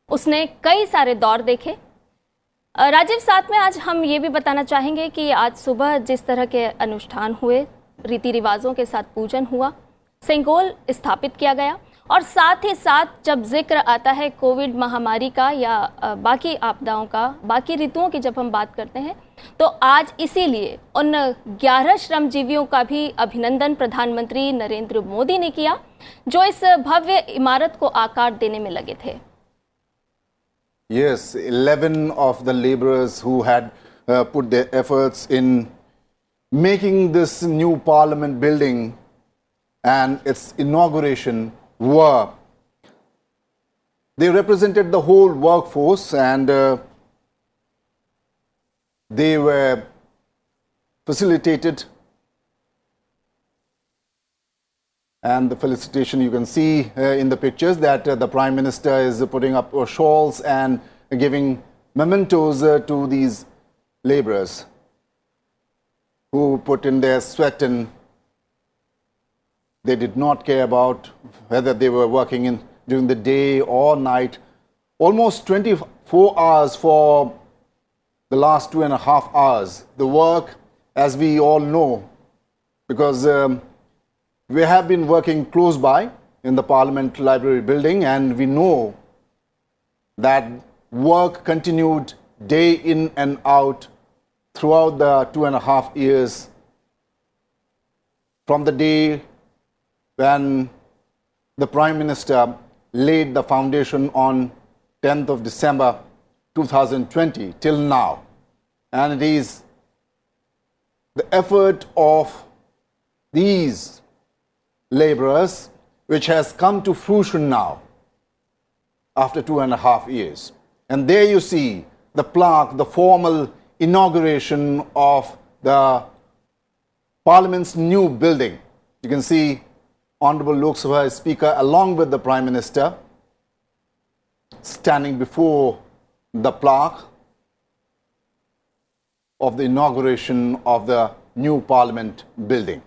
उसने कई सारे दौर देखे। राजीव, साथ में आज हम ये भी बताना चाहेंगे कि आज सुबह जिस तरह के अनुष्ठान हुए, रीति रिवाजों के साथ पूजन हुआ, सेंगोल स्थापित किया गया, और साथ ही साथ जब जिक्र आता है कोविड महामारी का या बाकी आपदाओं का, बाकी ऋतुओं की जब हम बात करते हैं, तो आज इसीलिए उन 11 श्रमजीवियों का भी अभिनंदन प्रधानमंत्री नरेंद्र मोदी ने किया, जो इस भव्य इमारत को आकार देने में लगे थे। Yes, 11 of the laborers who had put their efforts in making this new parliament building and its inauguration they represented the whole workforce, and they were facilitated, and the felicitation you can see in the pictures that the Prime Minister is putting up shawls and giving mementos to these laborers who put in their sweat, and they did not care about whether they were working during the day or night. Almost 24 hours for the last 2.5 hours. The work, as we all know, because we have been working close by in the Parliament Library building, and we know that work continued day in and out throughout the 2.5 years, from the day when the Prime Minister laid the foundation on 10th of December 2020 till now. And it is the effort of these laborers which has come to fruition now after 2.5 years. And there you see the plaque, the formal inauguration of the Parliament's new building. You can see Honorable Lok Sabha Speaker along with the Prime Minister standing before the plaque of the inauguration of the new Parliament building.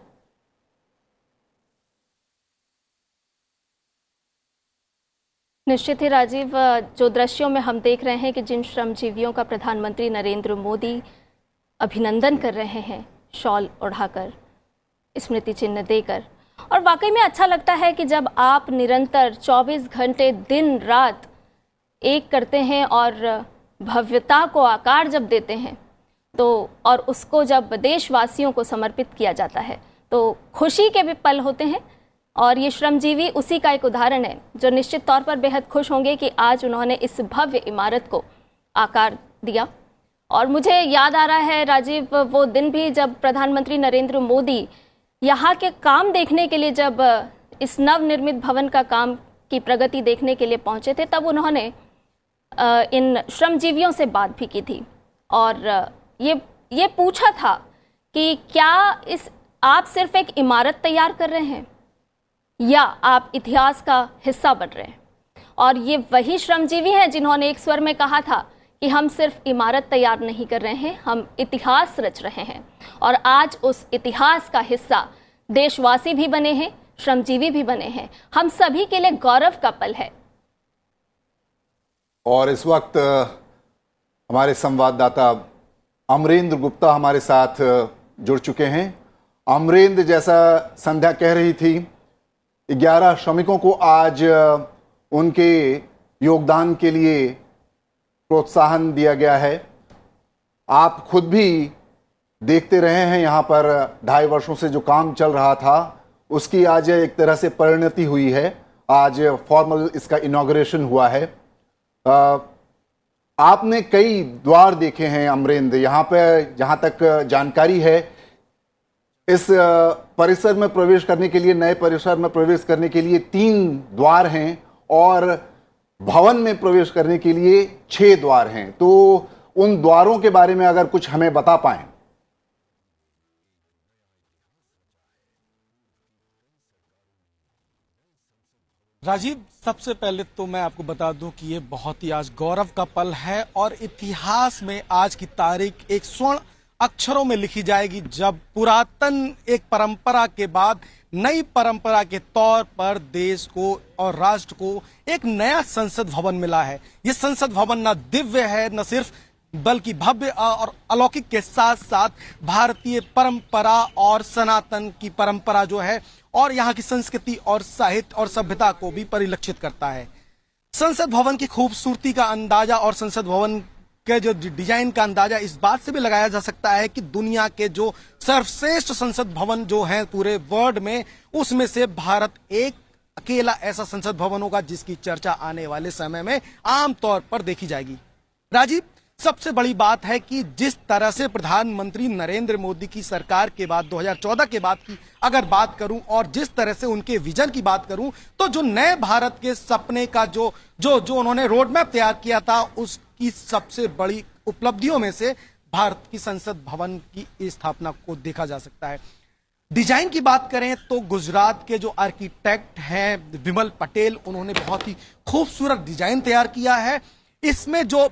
निश्चित ही राजीव, जो दृश्यों में हम देख रहे हैं कि जिन श्रमजीवियों का प्रधानमंत्री नरेंद्र मोदी अभिनंदन कर रहे हैं, शॉल ओढ़ाकर, स्मृति चिन्ह देकर, और वाकई में अच्छा लगता है कि जब आप निरंतर 24 घंटे दिन रात एक करते हैं और भव्यता को आकार जब देते हैं, तो और उसको जब देशवासियों को समर्पित किया जाता है, तो खुशी के भी पल होते हैं। और ये श्रमजीवी उसी का एक उदाहरण है, जो निश्चित तौर पर बेहद खुश होंगे कि आज उन्होंने इस भव्य इमारत को आकार दिया। और मुझे याद आ रहा है राजीव, वो दिन भी जब प्रधानमंत्री नरेंद्र मोदी यहाँ के काम देखने के लिए, जब इस नवनिर्मित भवन का काम की प्रगति देखने के लिए पहुँचे थे, तब उन्होंने इन श्रमजीवियों से बात भी की थी और ये पूछा था कि क्या आप सिर्फ एक इमारत तैयार कर रहे हैं या आप इतिहास का हिस्सा बन रहे हैं। और ये वही श्रमजीवी हैं जिन्होंने एक स्वर में कहा था कि हम सिर्फ इमारत तैयार नहीं कर रहे हैं, हम इतिहास रच रहे हैं। और आज उस इतिहास का हिस्सा देशवासी भी बने हैं, श्रमजीवी भी बने हैं। हम सभी के लिए गौरव का पल है। और इस वक्त हमारे संवाददाता अमरेंद्र गुप्ता हमारे साथ जुड़ चुके हैं। अमरेंद्र, जैसा संध्या कह रही थी, 11 श्रमिकों को आज उनके योगदान के लिए प्रोत्साहन दिया गया है। आप खुद भी देखते रहे हैं, यहाँ पर 2.5 वर्षों से जो काम चल रहा था उसकी आज एक तरह से परिणति हुई है। आज फॉर्मल इसका इनॉग्रेशन हुआ है। आपने कई द्वार देखे हैं अमरेंद्र, यहाँ पे जहाँ तक जानकारी है इस परिसर में प्रवेश करने के लिए, नए परिसर में प्रवेश करने के लिए 3 द्वार हैं और भवन में प्रवेश करने के लिए 6 द्वार हैं। तो उन द्वारों के बारे में अगर कुछ हमें बता पाएं। राजीव, सबसे पहले तो मैं आपको बता दूं कि ये बहुत ही आज गौरव का पल है और इतिहास में आज की तारीख एक स्वर्ण अक्षरों में लिखी जाएगी जब पुरातन एक परंपरा के बाद नई परंपरा के तौर पर देश को और राष्ट्र को एक नया संसद भवन मिला है। ये संसद भवन न दिव्य है, न सिर्फ बल्कि भव्य और अलौकिक के साथ साथ भारतीय परंपरा और सनातन की परंपरा जो है और यहाँ की संस्कृति और साहित्य और सभ्यता को भी परिलक्षित करता है। संसद भवन की खूबसूरती का अंदाजा और संसद भवन के जो डिजाइन का अंदाजा इस बात से भी लगाया जा सकता है कि दुनिया के जो सर्वश्रेष्ठ संसद भवन जो हैं पूरे वर्ल्ड में, उसमें से भारत एक अकेला ऐसा संसद भवन होगा जिसकी चर्चा आने वाले समय में आमतौर पर देखी जाएगी। राजीव, सबसे बड़ी बात है कि जिस तरह से प्रधानमंत्री नरेंद्र मोदी की सरकार के बाद 2014 के बाद की अगर बात करूं और जिस तरह से उनके विजन की बात करूं, तो जो नए भारत के सपने का जो उन्होंने रोड मैप तैयार किया था उसकी सबसे बड़ी उपलब्धियों में से भारत की संसद भवन की स्थापना को देखा जा सकता है। डिजाइन की बात करें तो गुजरात के जो आर्किटेक्ट हैं विमल पटेल, उन्होंने बहुत ही खूबसूरत डिजाइन तैयार किया है। इसमें जो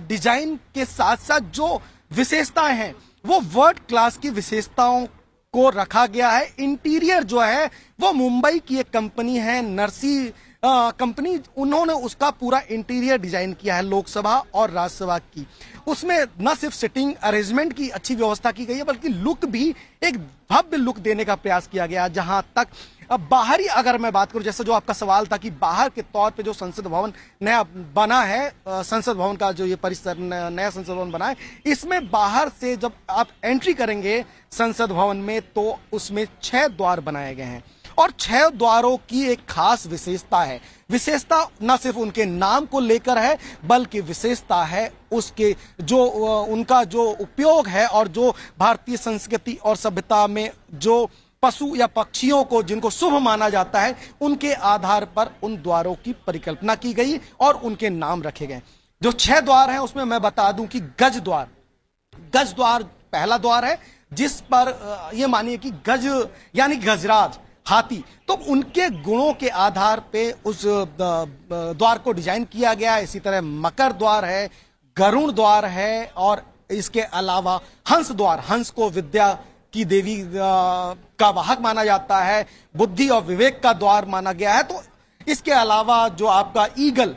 डिजाइन के साथ साथ जो विशेषताएं हैं वो वर्ल्ड क्लास की विशेषताओं को रखा गया है। इंटीरियर जो है वो मुंबई की एक कंपनी है नरसी कंपनी, उन्होंने उसका पूरा इंटीरियर डिजाइन किया है लोकसभा और राज्यसभा की। उसमें न सिर्फ सिटिंग अरेंजमेंट की अच्छी व्यवस्था की गई है बल्कि लुक भी एक भव्य लुक देने का प्रयास किया गया। जहां तक अब बाहरी अगर मैं बात करूं, जैसे जो आपका सवाल था कि बाहर के तौर पे जो संसद भवन नया बना है, संसद भवन का जो ये परिसर नया संसद भवन बना है, इसमें बाहर से जब आप एंट्री करेंगे संसद भवन में तो उसमें 6 द्वार बनाए गए हैं और 6 द्वारों की एक खास विशेषता है। विशेषता न सिर्फ उनके नाम को लेकर है बल्कि विशेषता है उसके जो उनका जो उपयोग है और जो भारतीय संस्कृति और सभ्यता में जो पशु या पक्षियों को जिनको शुभ माना जाता है उनके आधार पर उन द्वारों की परिकल्पना की गई और उनके नाम रखे गए। जो 6 द्वार हैं उसमें मैं बता दूं कि गज द्वार पहला द्वार है जिस पर यह मानिए कि गज यानी गजराज हाथी, तो उनके गुणों के आधार पे उस द्वार को डिजाइन किया गया है। इसी तरह मकर द्वार है, गरुण द्वार है और इसके अलावा हंस द्वार, हंस को विद्या की देवी का वाहक माना जाता है, बुद्धि और विवेक का द्वार माना गया है। तो इसके अलावा जो आपका ईगल,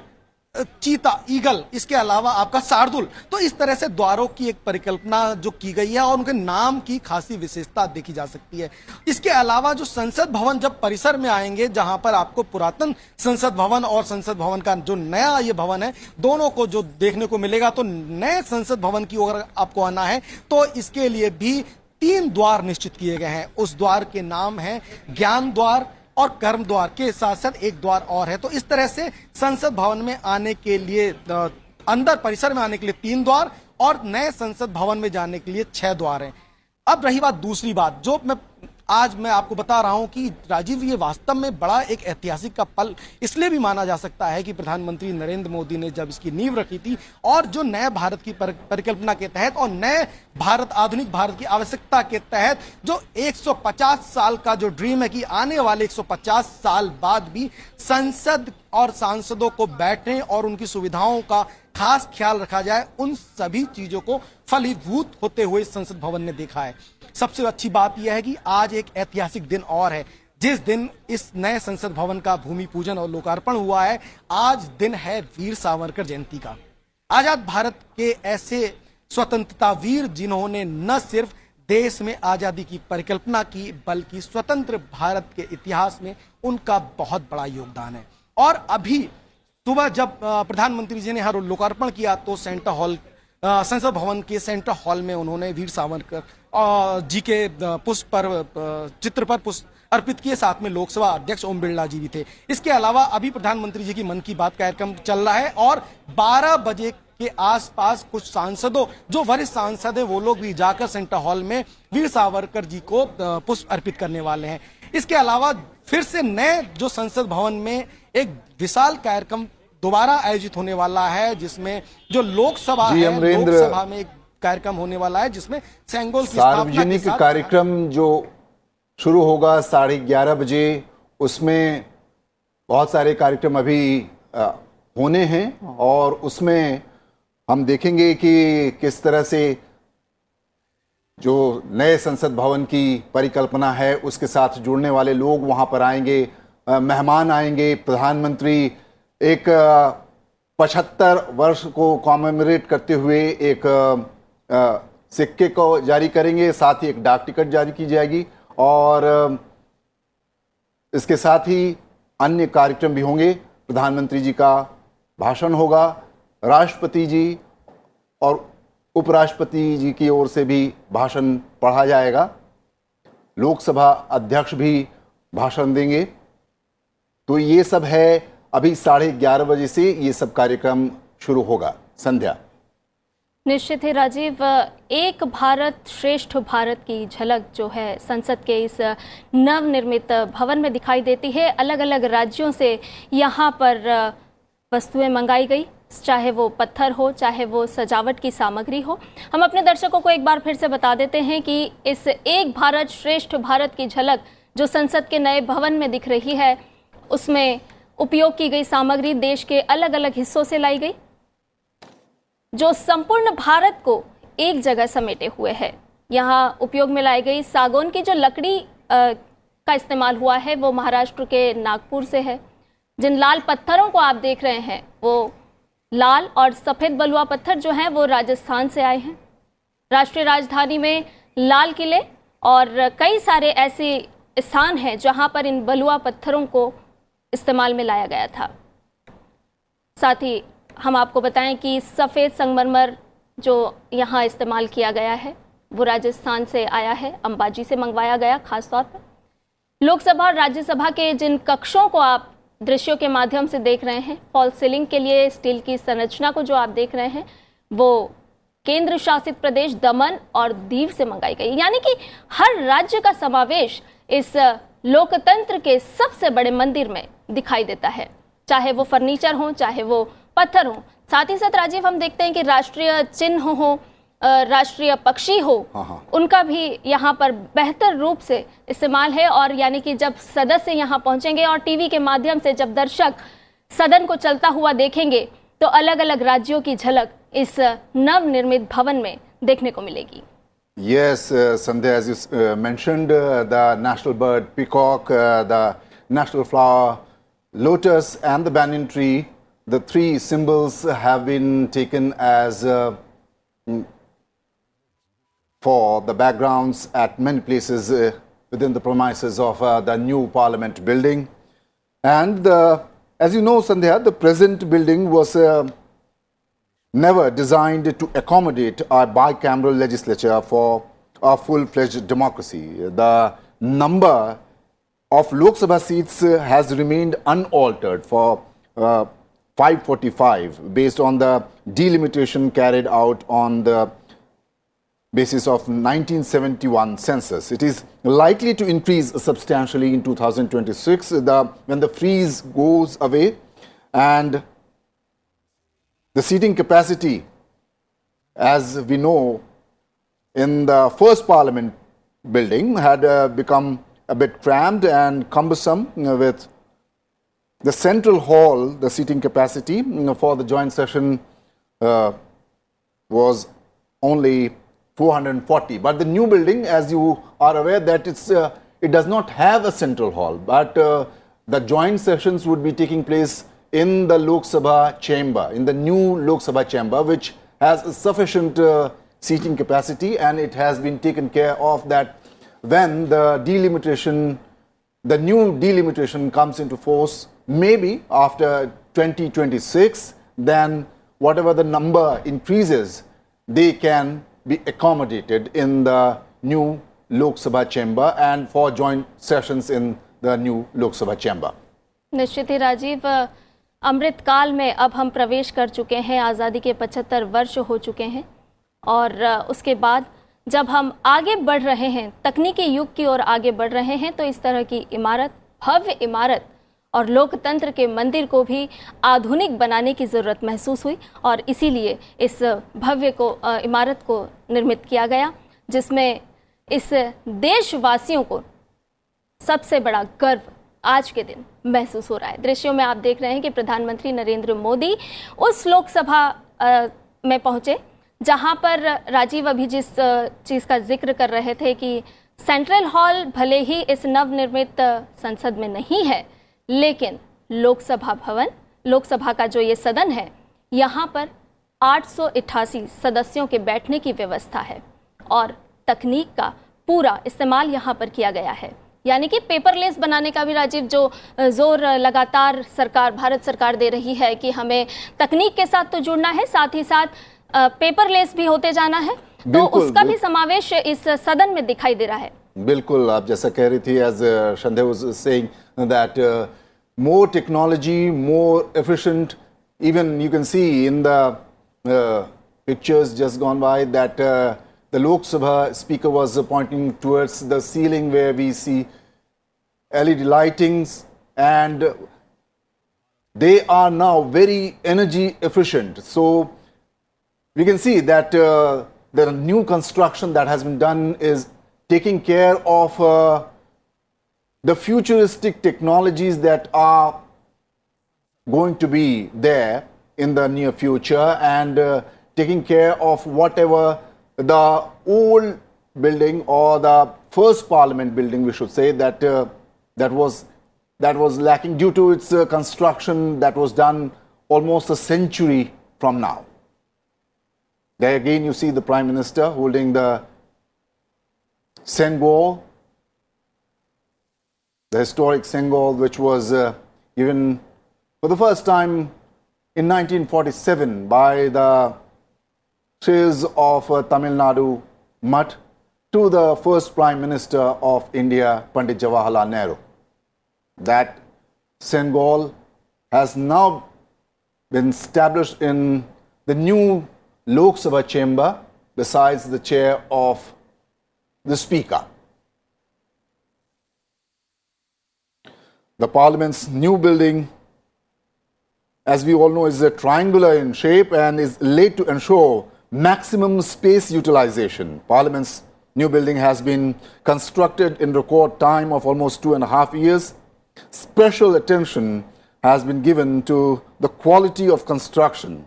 इसके अलावा आपका शार्दुल, तो इस तरह से द्वारों की एक परिकल्पना जो की गई है और उनके नाम की खासी विशेषता देखी जा सकती है। इसके अलावा जो संसद भवन जब परिसर में आएंगे, जहां पर आपको पुरातन संसद भवन और संसद भवन का जो नया ये भवन है दोनों को जो देखने को मिलेगा, तो नए संसद भवन की ओर आपको आना है तो इसके लिए भी 3 द्वार निश्चित किए गए हैं। उस द्वार के नाम है ज्ञान द्वार और कर्म द्वार के साथ साथ एक द्वार और है। तो इस तरह से संसद भवन में आने के लिए, अंदर परिसर में आने के लिए 3 द्वार और नए संसद भवन में जाने के लिए 6 द्वार हैं। अब रही बात दूसरी बात, जो मैं आज मैं आपको बता रहा हूं कि राजीव, ये वास्तव में बड़ा एक ऐतिहासिक का पल इसलिए भी माना जा सकता है कि प्रधानमंत्री नरेंद्र मोदी ने जब इसकी नींव रखी थी और जो नए भारत की परिकल्पना के तहत और नए भारत, आधुनिक भारत की आवश्यकता के तहत जो 150 साल का जो ड्रीम है कि आने वाले 150 साल बाद भी संसद और सांसदों को बैठने और उनकी सुविधाओं का खास ख्याल रखा जाए, उन सभी चीजों को फलीभूत होते हुए संसद भवन ने देखा है। सबसे अच्छी बात यह है कि आज एक ऐतिहासिक दिन और है, जिस दिन इस नए संसद भवन का भूमि पूजन और लोकार्पण हुआ है। आज दिन है वीर सावरकर जयंती का। आजाद भारत के ऐसे स्वतंत्रता वीर जिन्होंने न सिर्फ देश में आजादी की परिकल्पना की, बल्कि स्वतंत्र भारत के इतिहास में उनका बहुत बड़ा योगदान है। और अभी सुबह जब प्रधानमंत्री जी ने हर लोकार्पण किया तो सेंटर हॉल, संसद भवन के सेंटर हॉल में उन्होंने वीर सावरकर जी के चित्र पर पुष्प अर्पित किए। साथ में लोकसभा अध्यक्ष ओम बिरला जी भी थे। इसके अलावा अभी प्रधानमंत्री जी की मन की बात कार्यक्रम चल रहा है और 12 बजे के आसपास कुछ सांसदों, जो वरिष्ठ सांसद है, वो लोग भी जाकर सेंटर हॉल में वीर सावरकर जी को पुष्प अर्पित करने वाले हैं। इसके अलावा फिर से नए जो संसद भवन में एक विशाल कार्यक्रम दोबारा आयोजित होने वाला है, जिसमें जो लोकसभा है, लोकसभा में एक कार्यक्रम होने वाला है जिसमें सेंगोल की सार्वजनिक कार्यक्रम जो शुरू होगा 11:30 बजे। उसमें बहुत सारे कार्यक्रम अभी होने हैं और उसमें हम देखेंगे कि किस तरह से जो नए संसद भवन की परिकल्पना है उसके साथ जुड़ने वाले लोग वहां पर आएंगे, मेहमान आएंगे। प्रधानमंत्री एक 75 वर्ष को कॉमेमोरेट करते हुए एक सिक्के को जारी करेंगे, साथ ही एक डाक टिकट जारी की जाएगी और इसके साथ ही अन्य कार्यक्रम भी होंगे। प्रधानमंत्री जी का भाषण होगा, राष्ट्रपति जी और उपराष्ट्रपति जी की ओर से भी भाषण पढ़ा जाएगा, लोकसभा अध्यक्ष भी भाषण देंगे। तो ये सब है। अभी 11:30 बजे से ये सब कार्यक्रम शुरू होगा। संध्या, निश्चित ही राजीव, एक भारत श्रेष्ठ भारत की झलक जो है संसद के इस नवनिर्मित भवन में दिखाई देती है। अलग अलग राज्यों से यहाँ पर वस्तुएं मंगाई गई, चाहे वो पत्थर हो, चाहे वो सजावट की सामग्री हो। हम अपने दर्शकों को एक बार फिर से बता देते हैं कि इस एक भारत श्रेष्ठ भारत की झलक जो संसद के नए भवन में दिख रही है, उसमें उपयोग की गई सामग्री देश के अलग अलग हिस्सों से लाई गई, जो संपूर्ण भारत को एक जगह समेटे हुए है। यहाँ उपयोग में लाई गई सागौन की जो लकड़ी का इस्तेमाल हुआ है वो महाराष्ट्र के नागपुर से है। जिन लाल पत्थरों को आप देख रहे हैं वो लाल और सफ़ेद बलुआ पत्थर जो हैं वो राजस्थान से आए हैं। राष्ट्रीय राजधानी में लाल किले और कई सारे ऐसे स्थान हैं जहां पर इन बलुआ पत्थरों को इस्तेमाल में लाया गया था। साथ ही हम आपको बताएं कि सफ़ेद संगमरमर जो यहाँ इस्तेमाल किया गया है वो राजस्थान से आया है, अंबाजी से मंगवाया गया खास तौर पर। लोकसभा और राज्यसभा के जिन कक्षों को आप दृश्यों के माध्यम से देख रहे हैं, फॉल सीलिंग के लिए स्टील की संरचना को जो आप देख रहे हैं वो केंद्र शासित प्रदेश दमन और दीव से मंगाई गई। यानी कि हर राज्य का समावेश इस लोकतंत्र के सबसे बड़े मंदिर में दिखाई देता है, चाहे वो फर्नीचर हो, चाहे वो पत्थर हो। साथ ही साथ राजीव, हम देखते हैं कि राष्ट्रीय चिन्ह हो, राष्ट्रीय पक्षी हो, उनका भी यहाँ पर बेहतर रूप से इस्तेमाल है। और यानी कि जब सदस्य यहाँ पहुंचेंगे और टीवी के माध्यम से जब दर्शक सदन को चलता हुआ देखेंगे तो अलग अलग राज्यों की झलक इस नवनिर्मित भवन में देखने को मिलेगी। Yes, Sandhya, as you mentioned, the national bird peacock, the national flower lotus and the banyan tree, the three symbols have been taken as for the backgrounds at many places within the premises of the new parliament building. And as you know, Sandhya, the present building was never designed to accommodate a bicameral legislature for a full-fledged democracy. The number of Lok Sabha seats has remained unaltered for 545 based on the delimitation carried out on the basis of 1971 census. It is likely to increase substantially in 2026 when the freeze goes away and the seating capacity, as we know, in the first Parliament building had become a bit cramped and cumbersome with the central hall. The seating capacity for the joint session was only 440. But the new building, as you are aware, that it does not have a central hall, but the joint sessions would be taking place in the Lok Sabha chamber, in the new Lok Sabha chamber, which has sufficient seating capacity, and it has been taken care of that when the new delimitation comes into force, maybe after 2026, then whatever the number increases, they can be accommodated in the new Lok Sabha chamber and for joint sessions in the new Lok Sabha chamber. निश्चित ही राजीव, अमृतकाल में अब हम प्रवेश कर चुके हैं। आज़ादी के 75 वर्ष हो चुके हैं और उसके बाद जब हम आगे बढ़ रहे हैं, तकनीकी युग की ओर आगे बढ़ रहे हैं, तो इस तरह की इमारत, भव्य इमारत और लोकतंत्र के मंदिर को भी आधुनिक बनाने की ज़रूरत महसूस हुई और इसीलिए इस भव्य इमारत को निर्मित किया गया, जिसमें इस देशवासियों को सबसे बड़ा गर्व आज के दिन महसूस हो रहा है। दृश्यों में आप देख रहे हैं कि प्रधानमंत्री नरेंद्र मोदी उस लोकसभा में पहुंचे जहां पर राजीव अभी जिस चीज़ का जिक्र कर रहे थे कि सेंट्रल हॉल भले ही इस नवनिर्मित संसद में नहीं है, लेकिन लोकसभा भवन, लोकसभा का जो ये सदन है, यहाँ पर 888 सदस्यों के बैठने की व्यवस्था है और तकनीक का पूरा इस्तेमाल यहाँ पर किया गया है। यानी कि पेपरलेस बनाने का भी राजीव जो जोर लगातार भारत सरकार दे रही है कि हमें तकनीक के साथ तो जुड़ना है, साथ ही साथ पेपरलेस भी होते जाना है, तो उसका भी समावेश इस सदन में दिखाई दे रहा है। बिल्कुल, आप जैसा कह रही थी, as Sandhya was saying that more technology, more efficient. Even you can see in the pictures just gone by that the Lok Sabha speaker was pointing towards the ceiling where we see LED lightings, and they are now very energy efficient. So we can see that the new construction that has been done is taking care of the futuristic technologies that are going to be there in the near future, and taking care of whatever the old building or the first Parliament building, we should say, that that was lacking due to its construction that was done almost a century from now. There again you see the Prime Minister holding the Sengol, the historic Sengol, which was given for the first time in 1947 by the Shes of Tamil Nadu Mutt to the first Prime Minister of India, Pandit Jawaharlal Nehru. That Sengol has now been established in the new Lok Sabha chamber besides the chair of the Speaker. The Parliament's new building, as we all know, is triangular in shape and is laid to ensure maximum space utilization. Parliament's new building has been constructed in record time of almost 2.5 years. Special attention has been given to the quality of construction.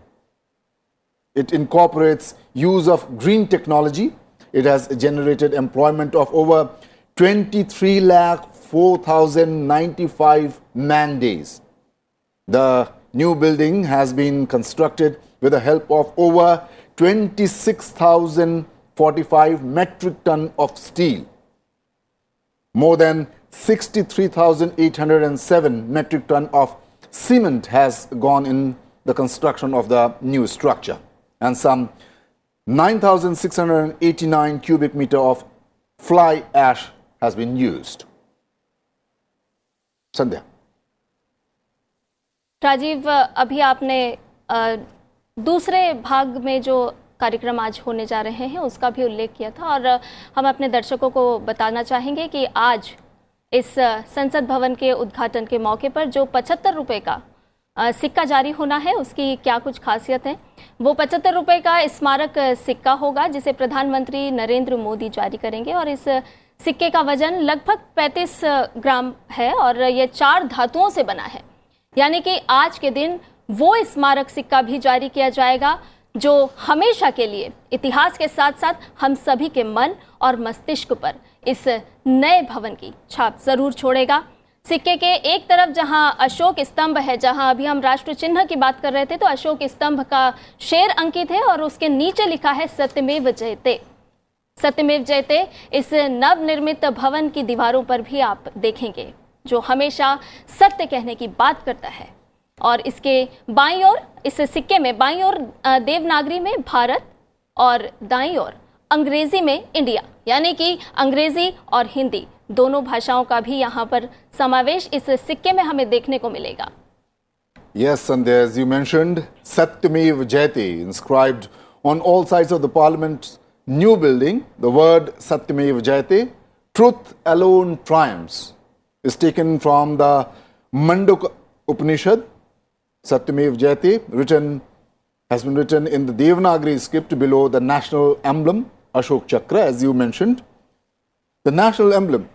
It incorporates use of green technology. It has generated employment of over 23,04,095 man days. The new building has been constructed with the help of over 26,045 metric ton of steel. More than 63,807 metric ton of cement has gone in the construction of the new structure, and some 9,689 cubic meter of fly ash has been used. Sandhya. Rajiv, अभी आपने दूसरे भाग में जो कार्यक्रम आज होने जा रहे हैं उसका भी उल्लेख किया था। और हम अपने दर्शकों को बताना चाहेंगे कि आज इस संसद भवन के उद्घाटन के मौके पर जो 75 रुपये का सिक्का जारी होना है उसकी क्या कुछ खासियत है। वो 75 रुपये का स्मारक सिक्का होगा जिसे प्रधानमंत्री नरेंद्र मोदी जारी करेंगे और इस सिक्के का वजन लगभग 35 ग्राम है और ये 4 धातुओं से बना है। यानी कि आज के दिन वो स्मारक सिक्का भी जारी किया जाएगा जो हमेशा के लिए इतिहास के साथ साथ हम सभी के मन और मस्तिष्क पर इस नए भवन की छाप जरूर छोड़ेगा। सिक्के के एक तरफ जहां अशोक स्तंभ है, जहां अभी हम राष्ट्र चिन्ह की बात कर रहे थे तो अशोक स्तंभ का शेर अंकित है और उसके नीचे लिखा है सत्यमेव जयते। सत्यमेव जयते इस नवनिर्मित भवन की दीवारों पर भी आप देखेंगे जो हमेशा सत्य कहने की बात करता है। और इसके बाईं ओर, इस सिक्के में बाईं ओर देवनागरी में भारत और दाईं ओर अंग्रेजी में इंडिया, यानी कि अंग्रेजी और हिंदी दोनों भाषाओं का भी यहाँ पर समावेश इस सिक्के में हमें देखने को मिलेगा। Yes, and as you mentioned, Satyamev Jayate inscribed on all sides of the Parliament's new building. The word Satyamev Jayate, truth alone triumphs, is taken from the Mandukya Upanishad. Satyamev Jayate has been written in the Devanagari script below the national emblem, Ashok Chakra, as you mentioned. The national emblem